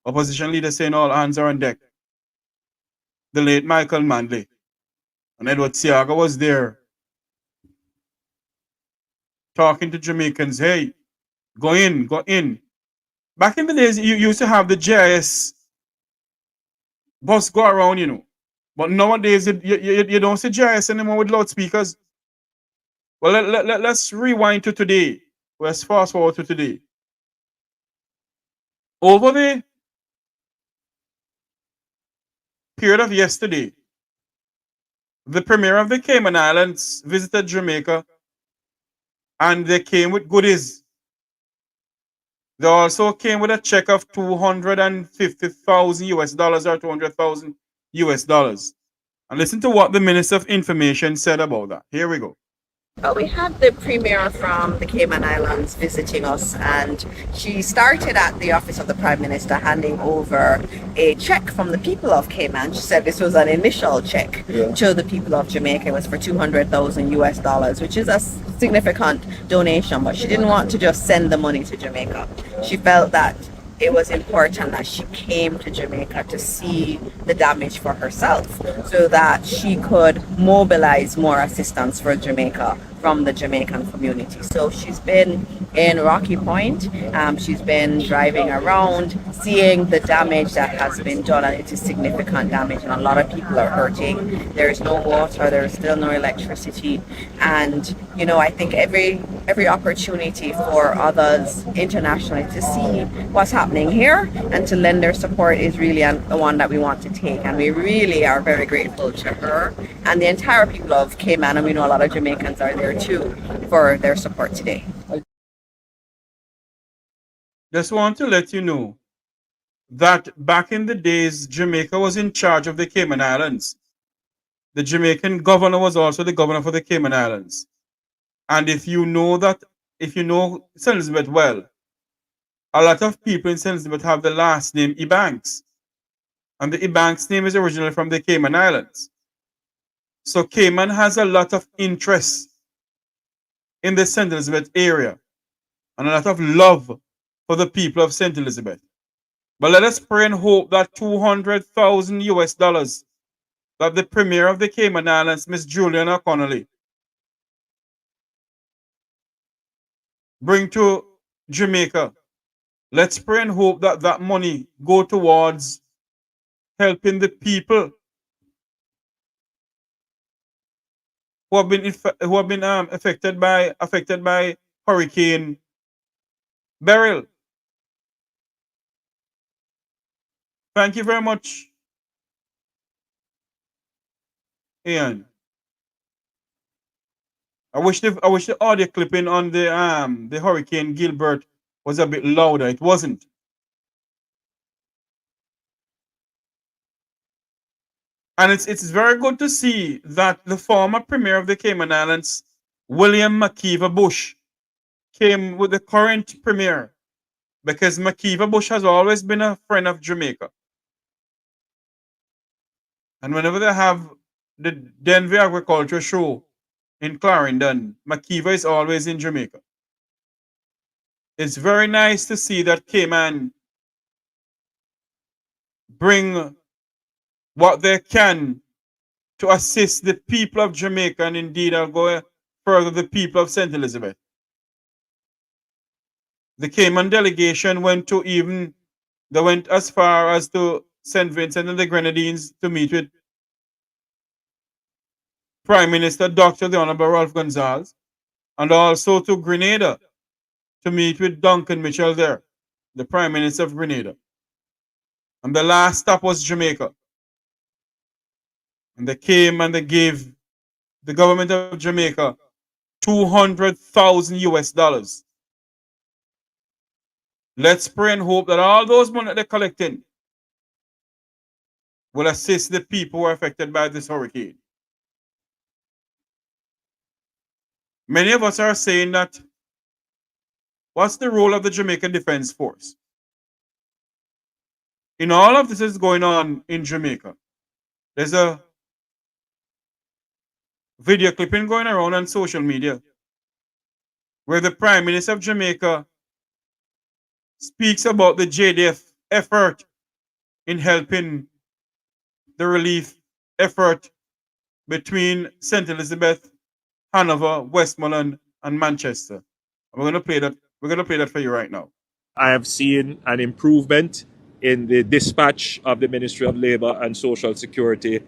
Opposition leader saying all hands are on deck. The late Michael Manley. And Edward Seaga was there talking to Jamaicans. Hey, go in, go in. Back in the days, you used to have the JIS bus go around, you know. But nowadays, you don't see JIS anymore with loudspeakers. Well, let's rewind to today. Let's fast forward to today. Over the period of yesterday, the Premier of the Cayman Islands visited Jamaica and they came with goodies. They also came with a check of 250,000 US dollars or 200,000 US dollars. And listen to what the Minister of Information said about that. Here we go. Well, we had the Premier from the Cayman Islands visiting us, and she started at the office of the Prime Minister handing over a check from the people of Cayman. She said this was an initial check to the people of Jamaica. It was for 200,000 US dollars, which is a significant donation, but she didn't want to just send the money to Jamaica. She felt that it was important that she came to Jamaica to see the damage for herself so that she could mobilize more assistance for Jamaica from the Jamaican community. So she's been in Rocky Point. She's been driving around, seeing the damage that has been done, and it is significant damage, and a lot of people are hurting. There is no water, there is still no electricity, and you know, I think every opportunity for others internationally to see what's happening here and to lend their support is really the one that we want to take, and we really are very grateful to her and the entire people of Cayman, and we know a lot of Jamaicans are there too, for their support today. Just want to let you know that back in the days, Jamaica was in charge of the Cayman Islands. The Jamaican governor was also the governor for the Cayman Islands. And if you know St. Elizabeth well, a lot of people in St. Elizabeth have the last name Ebanks. And the Ebanks name is originally from the Cayman Islands. So Cayman has a lot of interest in the St. Elizabeth area and a lot of love for the people of St. Elizabeth. But let us pray and hope that 200,000 US dollars that the Premier of the Cayman Islands, Miss Julian O'Connolly, bring to Jamaica. Let's pray and hope that that money go towards helping the people who have been affected by Hurricane Beryl. Thank you very much, Ian. I wish the audio clipping on the Hurricane Gilbert was a bit louder. It wasn't. And it's very good to see that the former Premier of the Cayman Islands, William McKeever Bush, came with the current Premier, because McKeever Bush has always been a friend of Jamaica. And whenever they have the Denver Agriculture Show in Clarendon, McKeever is always in Jamaica. It's very nice to see that Cayman bring what they can to assist the people of Jamaica, and indeed I'll go further, the people of St. Elizabeth. The Cayman delegation they went as far as to St. Vincent and the Grenadines to meet with Prime Minister Dr. the Honorable Ralph Gonsalves, and also to Grenada to meet with Duncan Mitchell there, the Prime Minister of Grenada. And the last stop was Jamaica. And they came and they gave the government of Jamaica $200,000 US. Let's pray and hope that all those money that they're collecting will assist the people who are affected by this hurricane. Many of us are saying that, what's the role of the Jamaican Defense Force? In all of this is going on in Jamaica, there's a video clipping going around on social media where the Prime Minister of Jamaica speaks about the JDF effort in helping the relief effort between St. Elizabeth, Hanover, Westmoreland, and Manchester. We're going to play that. We're going to play that for you right now. I have seen an improvement in the dispatch of the Ministry of Labour and Social Security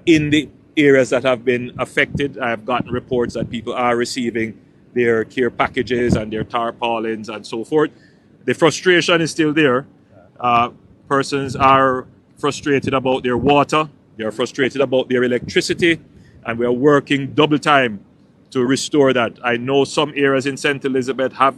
in the areas that have been affected. I have gotten reports that people are receiving their care packages and their tarpaulins and so forth. The frustration is still there. Persons are frustrated about their water. They are frustrated about their electricity, and we are working double time to restore that. I know some areas in St. Elizabeth have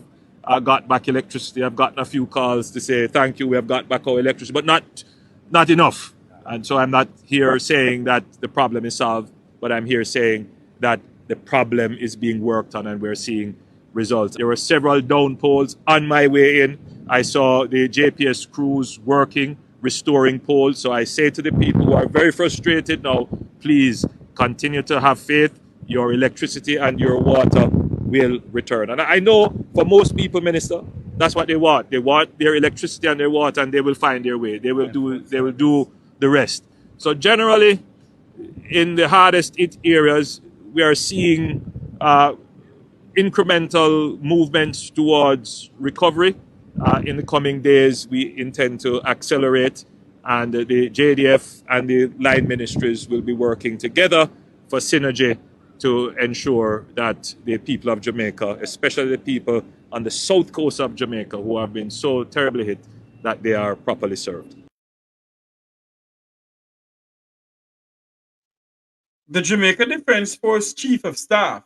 got back electricity. I've gotten a few calls to say, thank you, we have got back our electricity, but not enough. And so I'm not here saying that the problem is solved, but I'm here saying that the problem is being worked on and we're seeing results. There were several down poles on my way in. I saw the JPS crews working, restoring poles. So I say to the people who are very frustrated now, please continue to have faith. Your electricity and your water will return. And I know for most people, Minister, that's what they want. They want their electricity and their water, and they will find their way. They will do the rest. So generally, in the hardest hit areas, we are seeing incremental movements towards recovery. In the coming days, we intend to accelerate, and the JDF and the line ministries will be working together for synergy to ensure that the people of Jamaica, especially the people on the south coast of Jamaica who have been so terribly hit, that they are properly served. The Jamaica Defense Force Chief of Staff,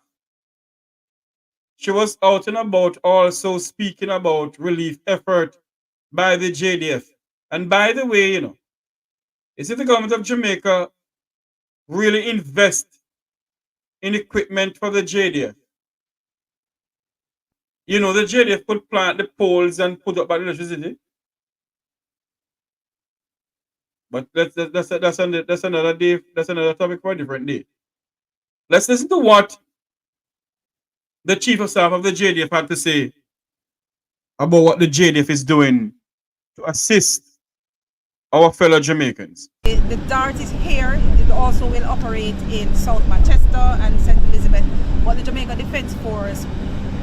she was out and about also speaking about relief effort by the JDF. And by the way, is it the government of Jamaica really invest in equipment for the JDF? The JDF could plant the poles and put up by electricity. But that's another day. That's another topic for a different day. Let's listen to what the Chief of Staff of the JDF had to say about what the JDF is doing to assist our fellow Jamaicans. The DART is here. It also will operate in South Manchester and St. Elizabeth. But the Jamaica Defense Force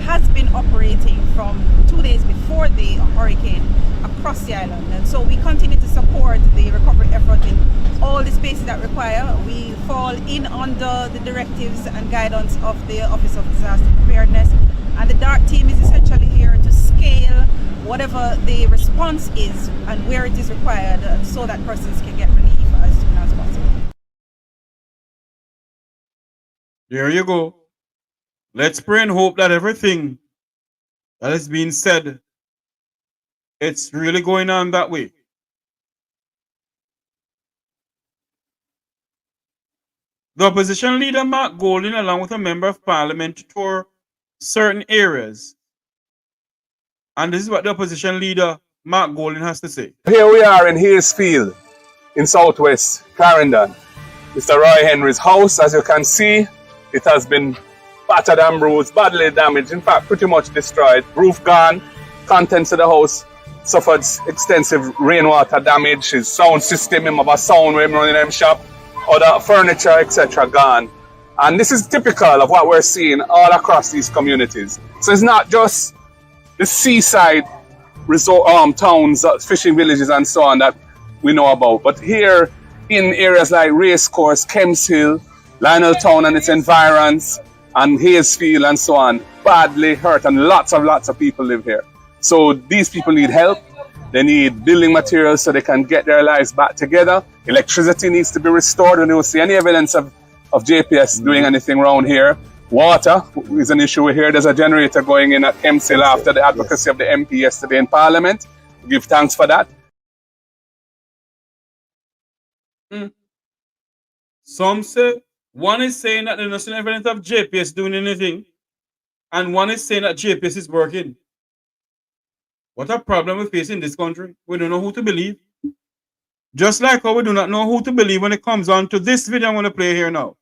has been operating from 2 days before the hurricane across the island. And so we continue to support the recovery effort in all the spaces that require. We fall in under the directives and guidance of the Office of Disaster Preparedness. And the DART team is essentially here to scale whatever the response is and where it is required so that persons can get relief as soon as possible. There you go. Let's pray and hope that everything that has been said, it's really going on that way. The opposition leader, Mark Golding, along with a member of parliament, toured certain areas. And this is what the opposition leader, Mark Golding, has to say. Here we are in Hayesfield, in southwest Clarendon. Mr. Roy Henry's house, as you can see, it has been battered and bruised, badly damaged, in fact, pretty much destroyed. Roof gone, contents of the house suffered extensive rainwater damage. His sound system, him have a sound when him running them shop, other furniture, etc. gone. And this is typical of what we're seeing all across these communities. So it's not just the seaside resort towns, fishing villages and so on that we know about, but here in areas like Racecourse, Kemps Hill, Lionel Town and its environs, and Hayesfield and so on, badly hurt, and lots of people live here. So these people need help. They need building materials so they can get their lives back together. Electricity needs to be restored. We don't see any evidence of JPS doing anything around here. Water is an issue here. There's a generator going in at Kemps Hill after the advocacy of the MP yesterday in Parliament. We give thanks for that. Some say, one is saying that there's no evidence of JPS doing anything, and one is saying that JPS is working. What a problem we face in this country. We don't know who to believe. Just like how we do not know who to believe when it comes on to this video I'm going to play here now.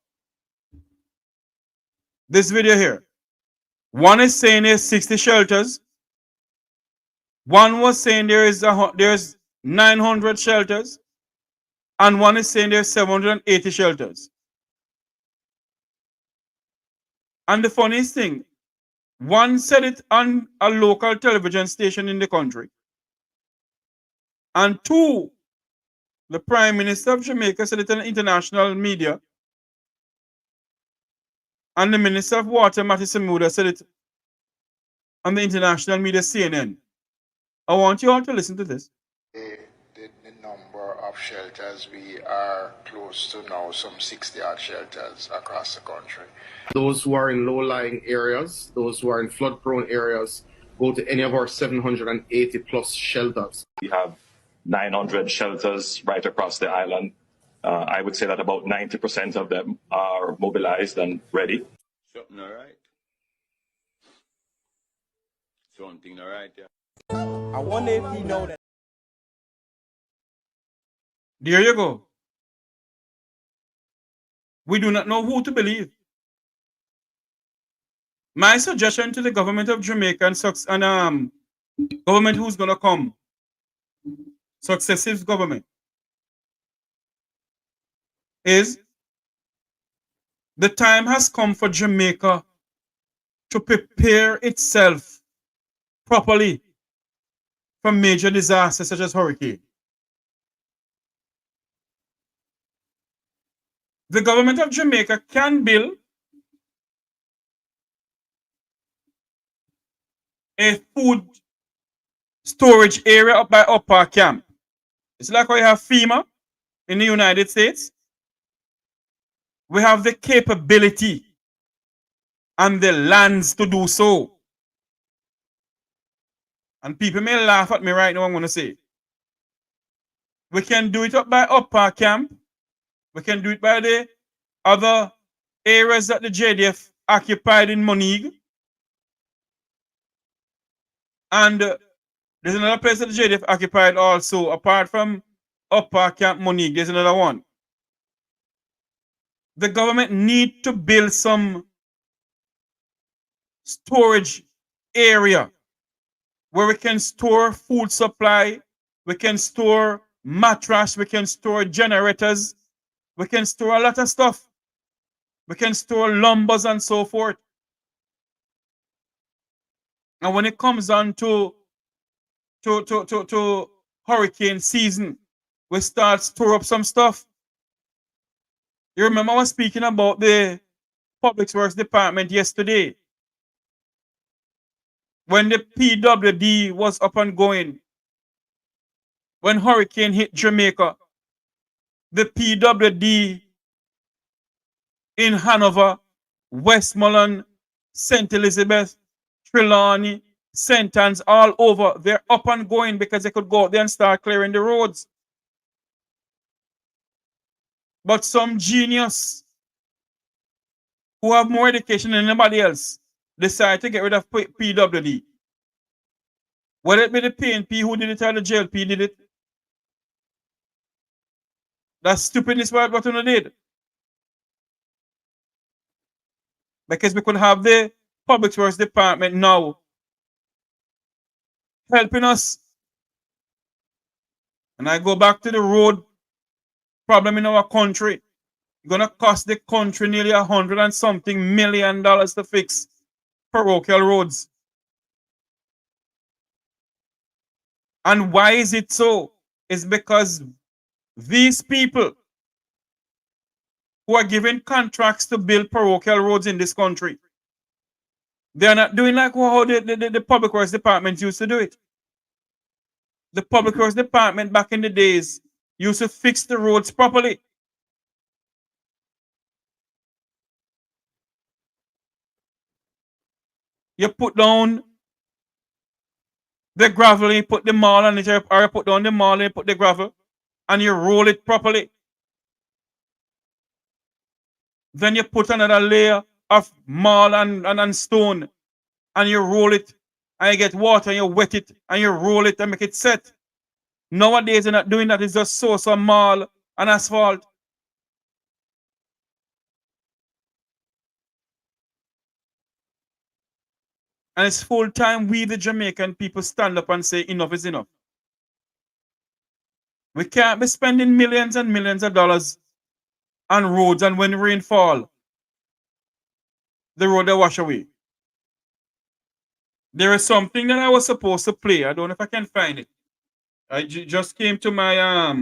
This video here. One is saying there's 60 shelters. One was saying there's 900 shelters. And one is saying there's 780 shelters. And the funniest thing, one said it on a local television station in the country. And two, the Prime Minister of Jamaica said it in international media. And the Minister of Water, Matty Samuda, said it on the international media, CNN. I want you all to listen to this. The number of shelters, we are close to now some 60 odd shelters across the country. Those who are in low-lying areas, those who are in flood-prone areas, go to any of our 780 plus shelters. We have 900 shelters right across the island. I would say that about 90% of them are mobilized and ready. Something all right. Something all right, yeah. I wonder if you know that. There you go. We do not know who to believe. My suggestion to the government of Jamaica and government who's going to come, successive government, is the time has come for Jamaica to prepare itself properly for major disasters such as hurricane. The government of Jamaica can build a food storage area up by Upper Camp. It's like how you have FEMA in the United States. We have the capability and the lands to do so. And people may laugh at me right now, I'm going to say. We can do it up by Upper Camp. We can do it by the other areas that the JDF occupied in Moneague. And there's another place that the JDF occupied also, apart from Upper Camp Moneague, there's another one. The government need to build some storage area where we can store food supply, we can store mattress, we can store generators, we can store a lot of stuff. We can store lumbers and so forth. And when it comes on to hurricane season, we start store up some stuff. You remember I was speaking about the Public Works Department yesterday. When the PWD was up and going, when hurricane hit Jamaica, the PWD in Hanover, Westmoreland, St. Elizabeth, Trelawney, St. Anne's, all over, they're up and going because they could go out there and start clearing the roads. But some genius who have more education than anybody else decide to get rid of PWD. Whether it be the PNP who did it or the JLP did it. That's stupidness what we did. Because we could have the Public Works Department now helping us. And I go back to the road problem in our country. It's gonna cost the country nearly $100 and something million to fix parochial roads. And why is it so? It's because these people who are given contracts to build parochial roads in this country, they're not doing like how the Public Works Department used to do it. The Public Works Department back in the days used to fix the roads properly. You put down the gravel, you put the marl on it, or you put down the marl and you put the gravel, and you roll it properly. Then you put another layer of marl and stone, and you roll it, and you get water, and you wet it, and you roll it and make it set. Nowadays, you're not doing that. It's just some marl and asphalt. And it's full time we, the Jamaican people, stand up and say enough is enough. We can't be spending millions and millions of dollars on roads, and when rain fall, the road they wash away. There is something that I was supposed to play. I don't know if I can find it. I just came to my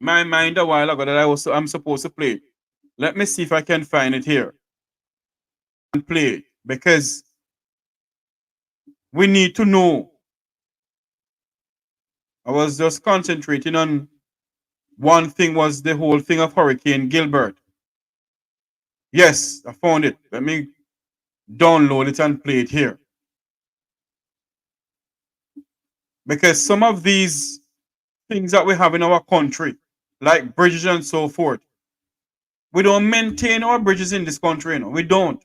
my mind a while ago that I'm supposed to play. Let me see if I can find it here and play it, because we need to know. I was just concentrating on one thing, was the whole thing of Hurricane Gilbert. Yes, I found it. Let me download it and play it here. Because some of these things that we have in our country, like bridges and so forth, we don't maintain our bridges in this country, you know. We don't.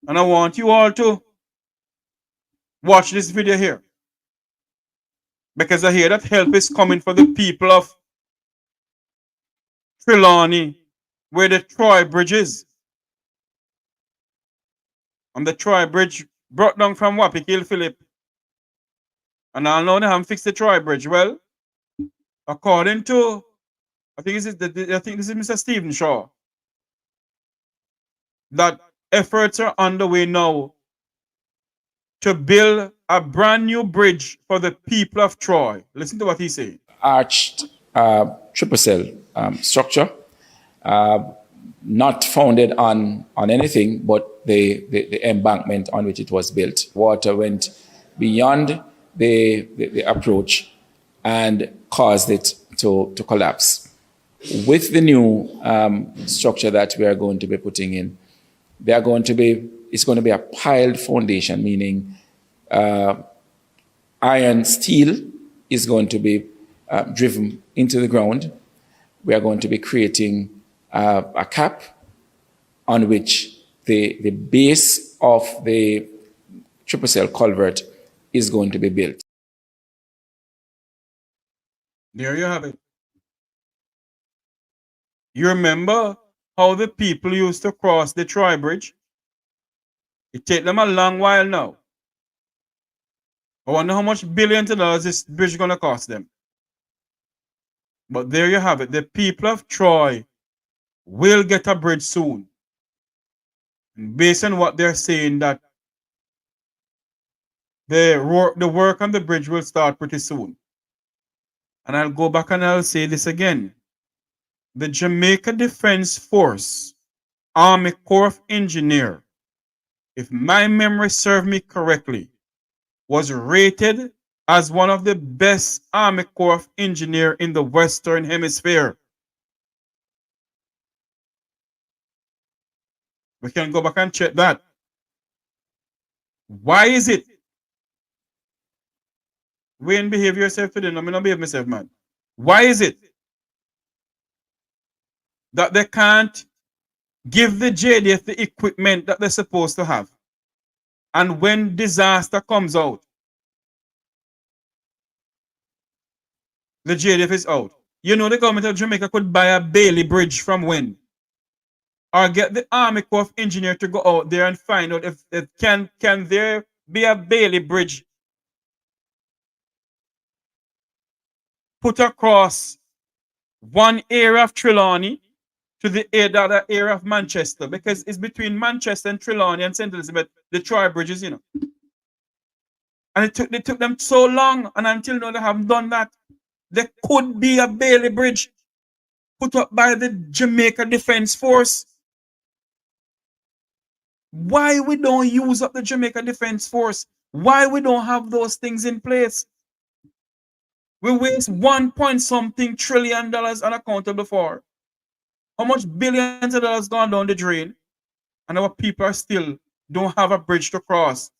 And I want you all to watch this video here, because I hear that help is coming for the people of Trelawney, where the Troy Bridge is. And the Troy Bridge brought down from Wappy Kill Philip. And I know they haven't fixed the Troy Bridge. Well, according to, I think this is Mr. Stephen Shaw, that efforts are underway now to build a brand new bridge for the people of Troy. Listen to what he's saying. Arched triple cell structure, not founded on anything but the embankment on which it was built. Water went beyond the approach and caused it to collapse. With the new structure that we are going to be putting in, it's going to be a piled foundation, meaning iron steel is going to be driven into the ground. We are going to be creating a cap on which the base of the triple cell culvert is going to be built. There you have it. You remember how the people used to cross the Troy Bridge? It takes them a long while now. I wonder how much billions of dollars this bridge is going to cost them. But there you have it. The people of Troy will get a bridge soon. And based on what they're saying, that the work on the bridge will start pretty soon. And I'll go back and I'll say this again. The Jamaica Defense Force Army Corps of Engineer, if my memory serves me correctly, was rated as one of the best Army Corps of Engineer in the Western Hemisphere. We can go back and check that. Why is it? Wayne, behave yourself today. No, I'm not behave myself, man. Why is it that they can't give the JDF the equipment that they're supposed to have? And when disaster comes out, the JDF is out. You know, the government of Jamaica could buy a Bailey Bridge from when? Or get the Army Corps of Engineer to go out there and find out if can their be a Bailey Bridge put across one area of Trelawney to the other area of Manchester, because it's between Manchester and Trelawney and St. Elizabeth, the Troy bridges, you know. And it took them so long, and until now they haven't done that. There could be a Bailey Bridge put up by the Jamaica Defense Force. Why we don't use up the Jamaica Defense Force? Why we don't have those things in place? We waste 1 point something trillion dollars unaccountable for. How much billions of dollars gone down the drain? And our people are still don't have a bridge to cross.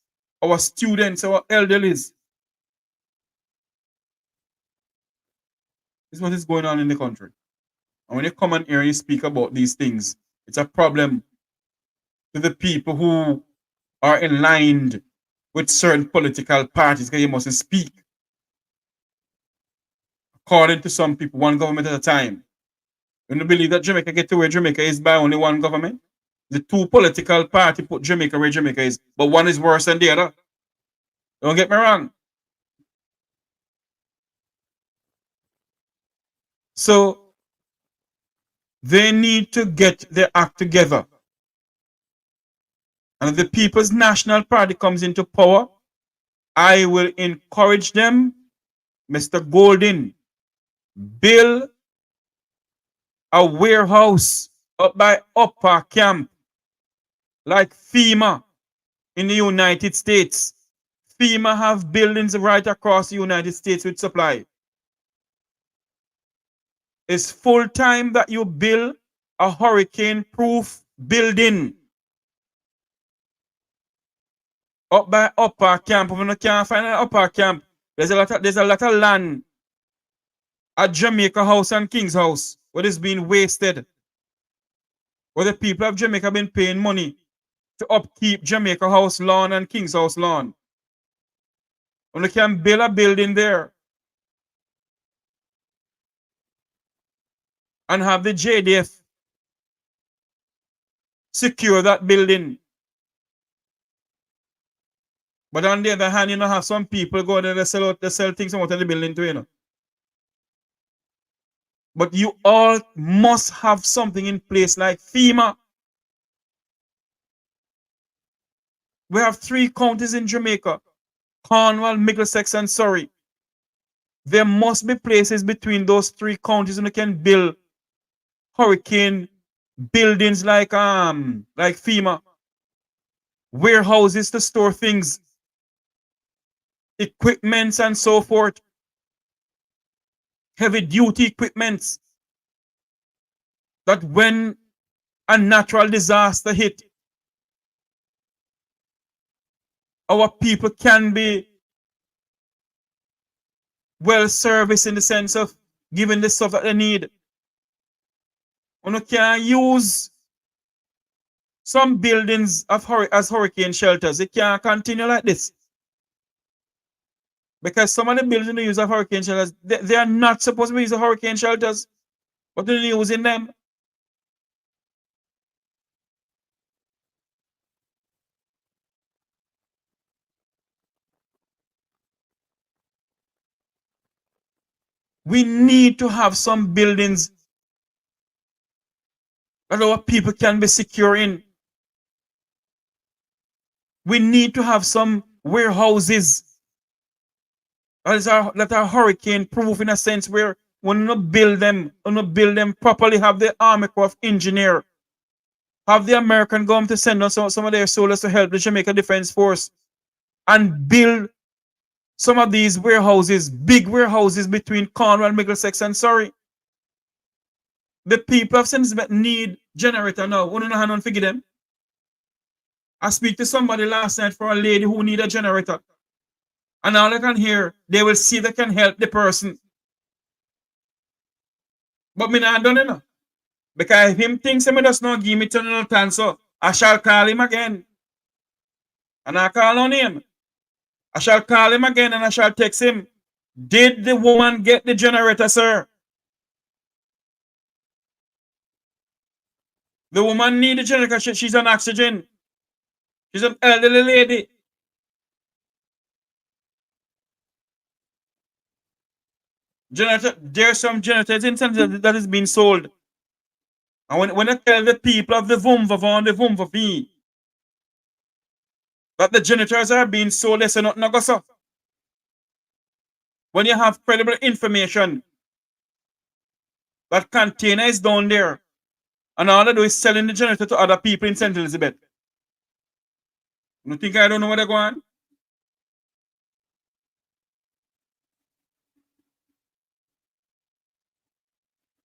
Our students, our elderlies. This is what is going on in the country. And when you come in here and you speak about these things, it's a problem to the people who are aligned with certain political parties, because you mustn't speak. According to some people, one government at a time. You don't believe that Jamaica get to where Jamaica is by only one government? The two political parties put Jamaica where Jamaica is, but one is worse than the other. Don't get me wrong. So they need to get their act together. And if the People's National Party comes into power, I will encourage them, Mr. Golden, build a warehouse up by Upper Camp, like FEMA in the United States. FEMA have buildings right across the United States with supply. It's full time that you build a hurricane-proof building up by Upper Camp. If you can't find an Upper Camp, there's a lot of land at Jamaica House and King's House where it's being wasted. Where the people of Jamaica have been paying money to upkeep Jamaica House lawn and King's House lawn. When you can build a building there and have the JDF secure that building. But on the other hand, you know, have some people go there, they sell things out of the building too, you know. But you all must have something in place like FEMA. We have 3 counties in Jamaica: Cornwall, Middlesex, and Surrey. There must be places between those 3 counties and you can build hurricane buildings like FEMA. Warehouses to store things, equipments and so forth. Heavy duty equipments that when a natural disaster hit, our people can be well serviced in the sense of giving the stuff that they need. We can use some buildings as hurricane shelters. It can't continue like this. Because some of the buildings they use as hurricane shelters, they are not supposed to be used as hurricane shelters, but they're using them. We need to have some buildings that our people can be secure in. We need to have some warehouses that are hurricane proof, in a sense where when you build them properly, have the Army Corps of Engineer, have the American government to send us some of their soldiers to help the Jamaica Defense Force, and build some of these warehouses, big warehouses between Cornwall, Middlesex, and Surrey. The people of St. Elizabeth need generator now. We don't know how to figure them. I speak to somebody last night for a lady who need a generator. And all I can hear, they will see they can help the person. But me not done enough. Because if him thinks he does not give me $10, so I shall call him again. And I call on him. I shall call him again and I shall text him. Did the woman get the generator, sir? The woman need the generator. She's on oxygen. She's an elderly lady. There's some generators in Central that is being sold. And when I tell the people of the Vumvava and the Vumvavi that the generators are being sold, they say nothing no go so. When you have credible information that container is down there, and all they do is selling the generator to other people in St. Elizabeth. You think I don't know where they're going?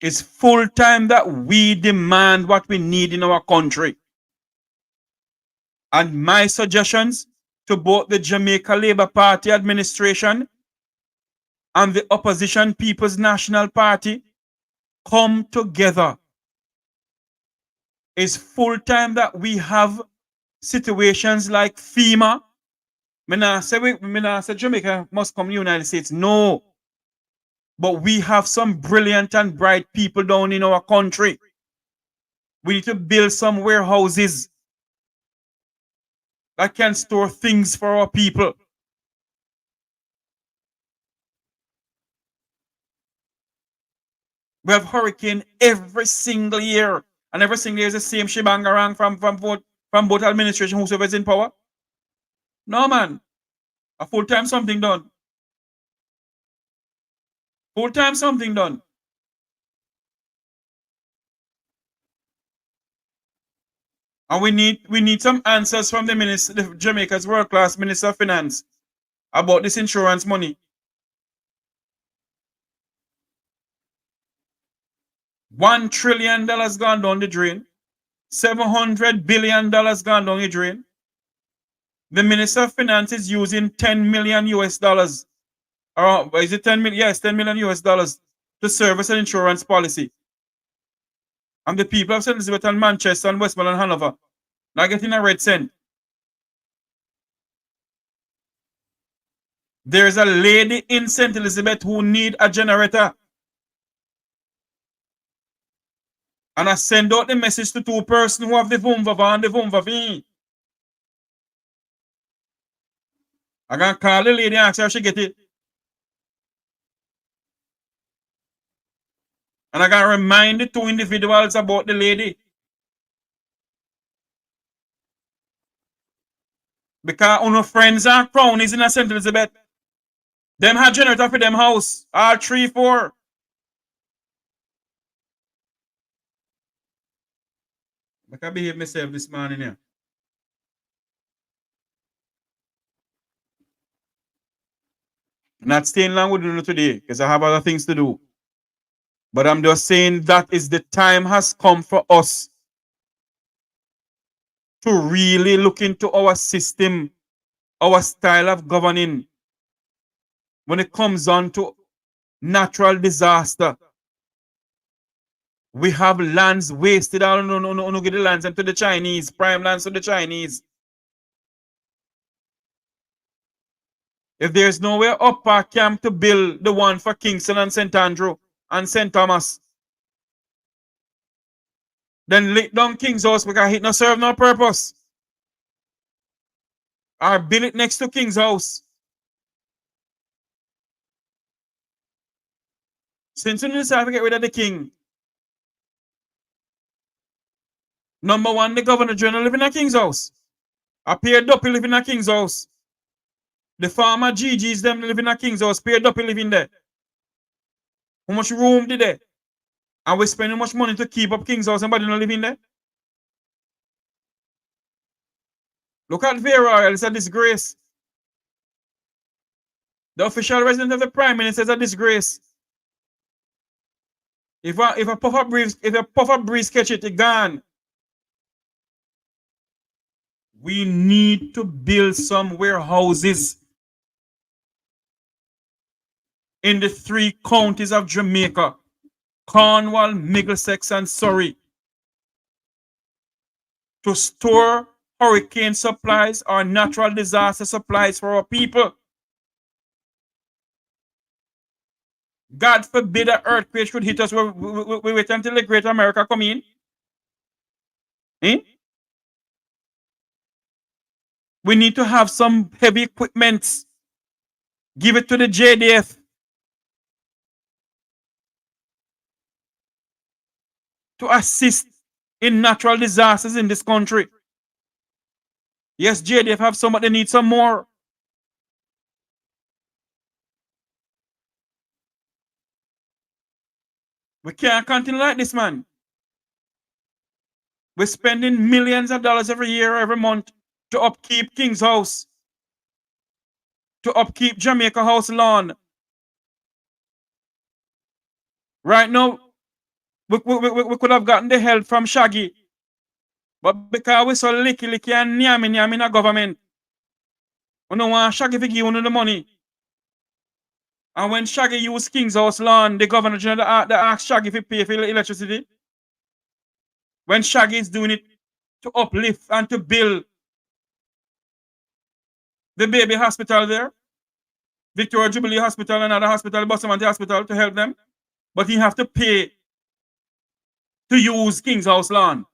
It's full time that we demand what we need in our country. And my suggestions to both the Jamaica Labour Party administration and the opposition People's National Party, come together. It's full time that we have situations like FEMA. Me nah say Jamaica must come to the United States. No. But we have some brilliant and bright people down in our country. We need to build some warehouses that can store things for our people. We have hurricane every single year. And every single year is the same shebang around from both administration, whosoever is in power. No, man. A full-time something done. Full-time something done. And we need some answers from the minister, the Jamaica's world-class Minister of Finance about this insurance money. $1 trillion gone down the drain. $700 billion gone down the drain. The Minister of Finance is using 10 million US dollars. Or is it 10 million? Yes, 10 million US dollars to service an insurance policy. And the people of St. Elizabeth and Manchester and Westmoreland and Hanover not getting a red cent. There's a lady in St. Elizabeth who need a generator. And I send out the message to two persons who have the Vumvava and the Vumvavi. I'm going to call the lady and ask her if she get it. And I got to remind the two individuals about the lady. Because our friends and cronies in St. Elizabeth, them had generator for them house. All 3, 4. I can behave myself this morning here. Not staying long with you today because I have other things to do. But I'm just saying that is the time has come for us to really look into our system, our style of governing when it comes on to natural disaster. We have lands wasted. I don't know, get the lands to the Chinese, prime lands to the Chinese. If there's nowhere up our camp to build the one for Kingston and St. Andrew and St. Thomas, then lick down King's House because it not serve no purpose. Or build it next to King's House. Since we decide to get rid of the king, number one, the Governor General live in a King's House. A Pierre Duppy live in a King's House. The farmer GG's them live in a King's House. Pierre Duppy live in there. How much room did they? And we spend how much money to keep up King's House and nobody not live in there? Look at Beryl, it's a disgrace. The official residence of the Prime Minister is a disgrace. If a puff up breeze catch it, it's gone. We need to build some warehouses in the 3 counties of Jamaica, Cornwall, Middlesex, and Surrey, to store hurricane supplies or natural disaster supplies for our people. God forbid an earthquake should hit us. We wait until the Great America come in. Eh? We need to have some heavy equipment. Give it to the JDF. to assist in natural disasters in this country. Yes, JDF have some, but they need some more. We can't continue like this, man. We're spending millions of dollars every year, every month to upkeep King's House, to upkeep Jamaica House lawn. Right now, we could have gotten the help from Shaggy, but because we're so licky and nyami in a government, we don't want Shaggy to give you the money. And when Shaggy used King's House lawn, the governor general they asked Shaggy to pay for electricity. When Shaggy is doing it to uplift and to build the baby hospital there, Victoria Jubilee Hospital, another hospital, Bustamante Hospital, to help them. But he have to pay to use King's House lawn.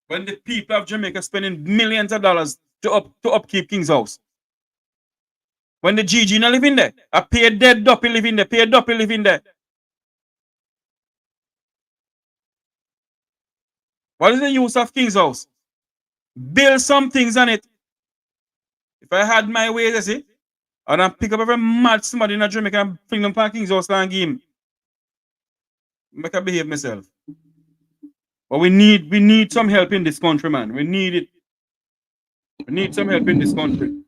When the people of Jamaica spending millions of dollars to upkeep King's House. When the GG not living there, I pay dead duppy living there, pay duppy living there. What is the use of King's House? Build some things on it. If I had my way, you see, I'd pick up every mad somebody in Jamaica and fling them for King's House and give him. Make I behave myself. But we need some help in this country, man. We need it. We need some help in this country.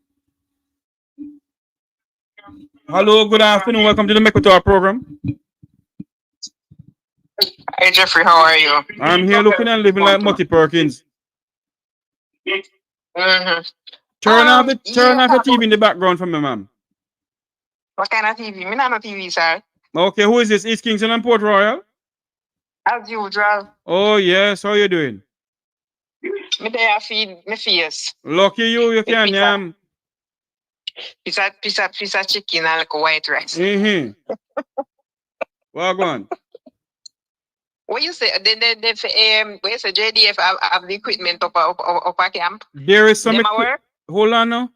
Hello, good afternoon. Welcome to the Meteorological program. Hey Jeffrey, how are you? I'm here looking and living like Mutty Perkins. Mm-hmm. Turn off the TV in the background for me, ma'am. What kind of TV? Me not no TV, sir. Okay, who is this? East Kingston and Port Royal? As usual. Oh yes, how you doing? Me there feed me face. Lucky you can yam. Piece of chicken and like a white rice. Mm-hmm. Well, go on. What you say? What you say? JDF have the equipment up a camp. There is some. Hold on now.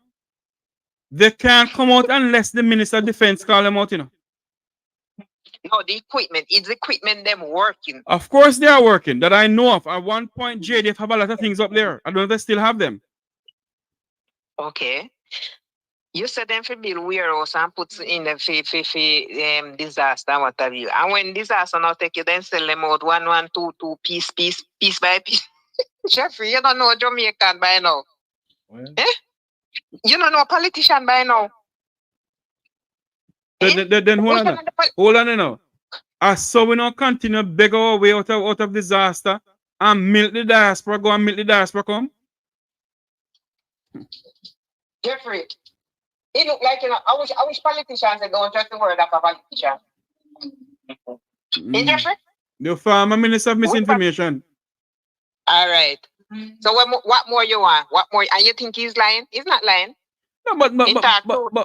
They can't come out unless the Minister of Defense call them out, you know. No, the equipment. Is the equipment them working? Of course they are working. That I know of. At one point, JDF have a lot of things up there. I don't know if they still have them. Okay. You said them for build warehouse and put in the disaster and what have you. And when disaster now take you, then sell them out 1, 2, 2 piece by piece. Jeffrey, you don't know Jamaican by now. Well. Eh? You don't know a politician by now. Then hold on now. So we don't continue to beg our way out of disaster and milk the diaspora, go and milk the diaspora come. Jeffrey, it look like, you know, I wish politicians they don't trust the word of a politician. Jeffrey? The former minister of misinformation. All right. So what more you want? What more? And you think he's lying? He's not lying. No,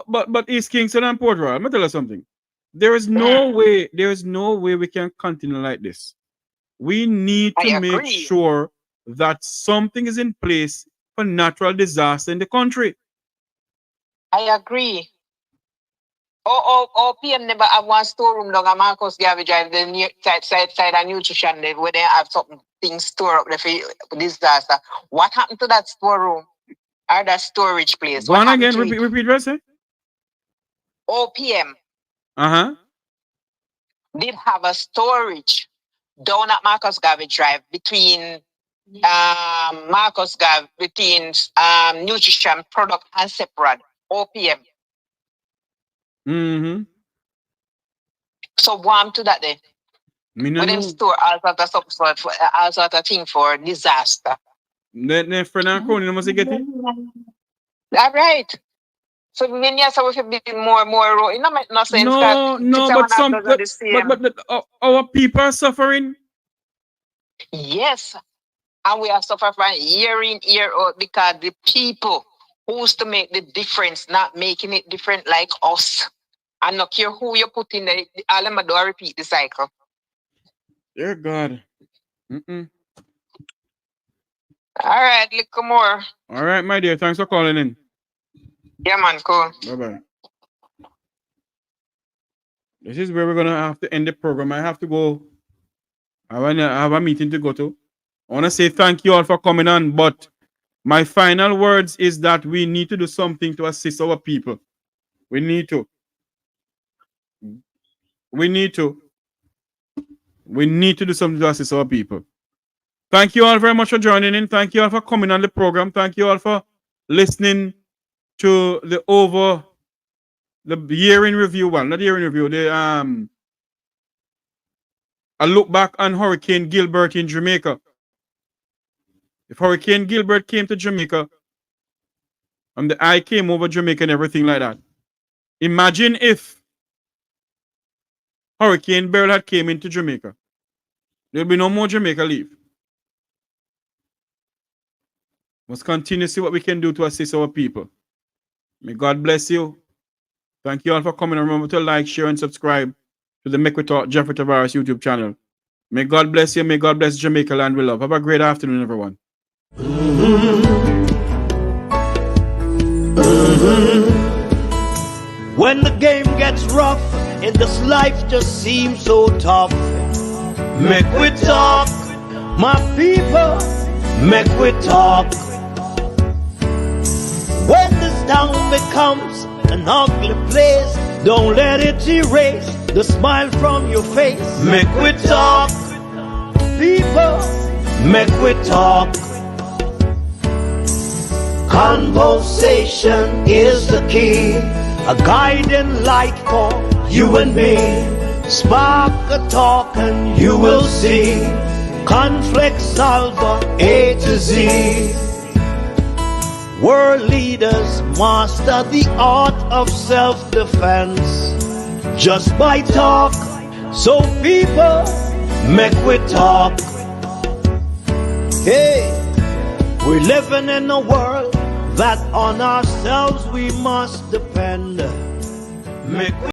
but East Kingston and Port Royal, let me tell you something. There is no way we can continue like this. We need to make sure that something is in place for natural disaster in the country. I agree. PM never have one storeroom down at Marcus Garvey Drive, the side of nutrition there, where they have something things stored up there for disaster. What happened to that storeroom? Or that storage place? Go on again, repeat what say? OPM. Uh-huh. Did have a storage down at Marcus Garvey Drive between nutrition product and separate OPM. Mm-hmm. So warm to that day. We them store all sort of thing for disaster. Then friend and crony must get it. All right. So when you say we should be more, it don't make no sense. But our people are suffering. Yes, and we are suffering from year in, year out because the people who's to make the difference, not making it different like us. And not care who you put in there, all of them do repeat the cycle. Dear God. Mm-mm. All right, little more. All right, my dear. Thanks for calling in. Yeah, man, cool. Bye-bye. This is where we're going to have to end the program. I have to go. I have a meeting to go to. I want to say thank you all for coming on, but my final words is that we need to do something to assist our people. We need to. We need to. We need to do something to assist our people. Thank you all very much for joining in. Thank you all for coming on the program. Thank you all for listening to the year in review. Well, not year in review. A look back on Hurricane Gilbert in Jamaica. If Hurricane Gilbert came to Jamaica and the eye came over Jamaica and everything like that, imagine if Hurricane Beryl had came into Jamaica. There'll be no more Jamaica leave. Must continue to see what we can do to assist our people. May God bless you. Thank you all for coming. And remember to like, share, and subscribe to the Make We Talk Jeffrey Tavares YouTube channel. May God bless you. May God bless Jamaica land we love. Have a great afternoon, everyone. When the game gets rough and this life just seems so tough, make we talk, my people, make we talk. When this town becomes an ugly place, don't let it erase the smile from your face. Make we talk, people, make we talk. Conversation is the key, a guiding light for you and me. Spark a talk and you will see. Conflict solver A to Z. World leaders master the art of self-defense just by talk. So people, make we talk. Hey, we're living in a world that on ourselves we must depend. Make we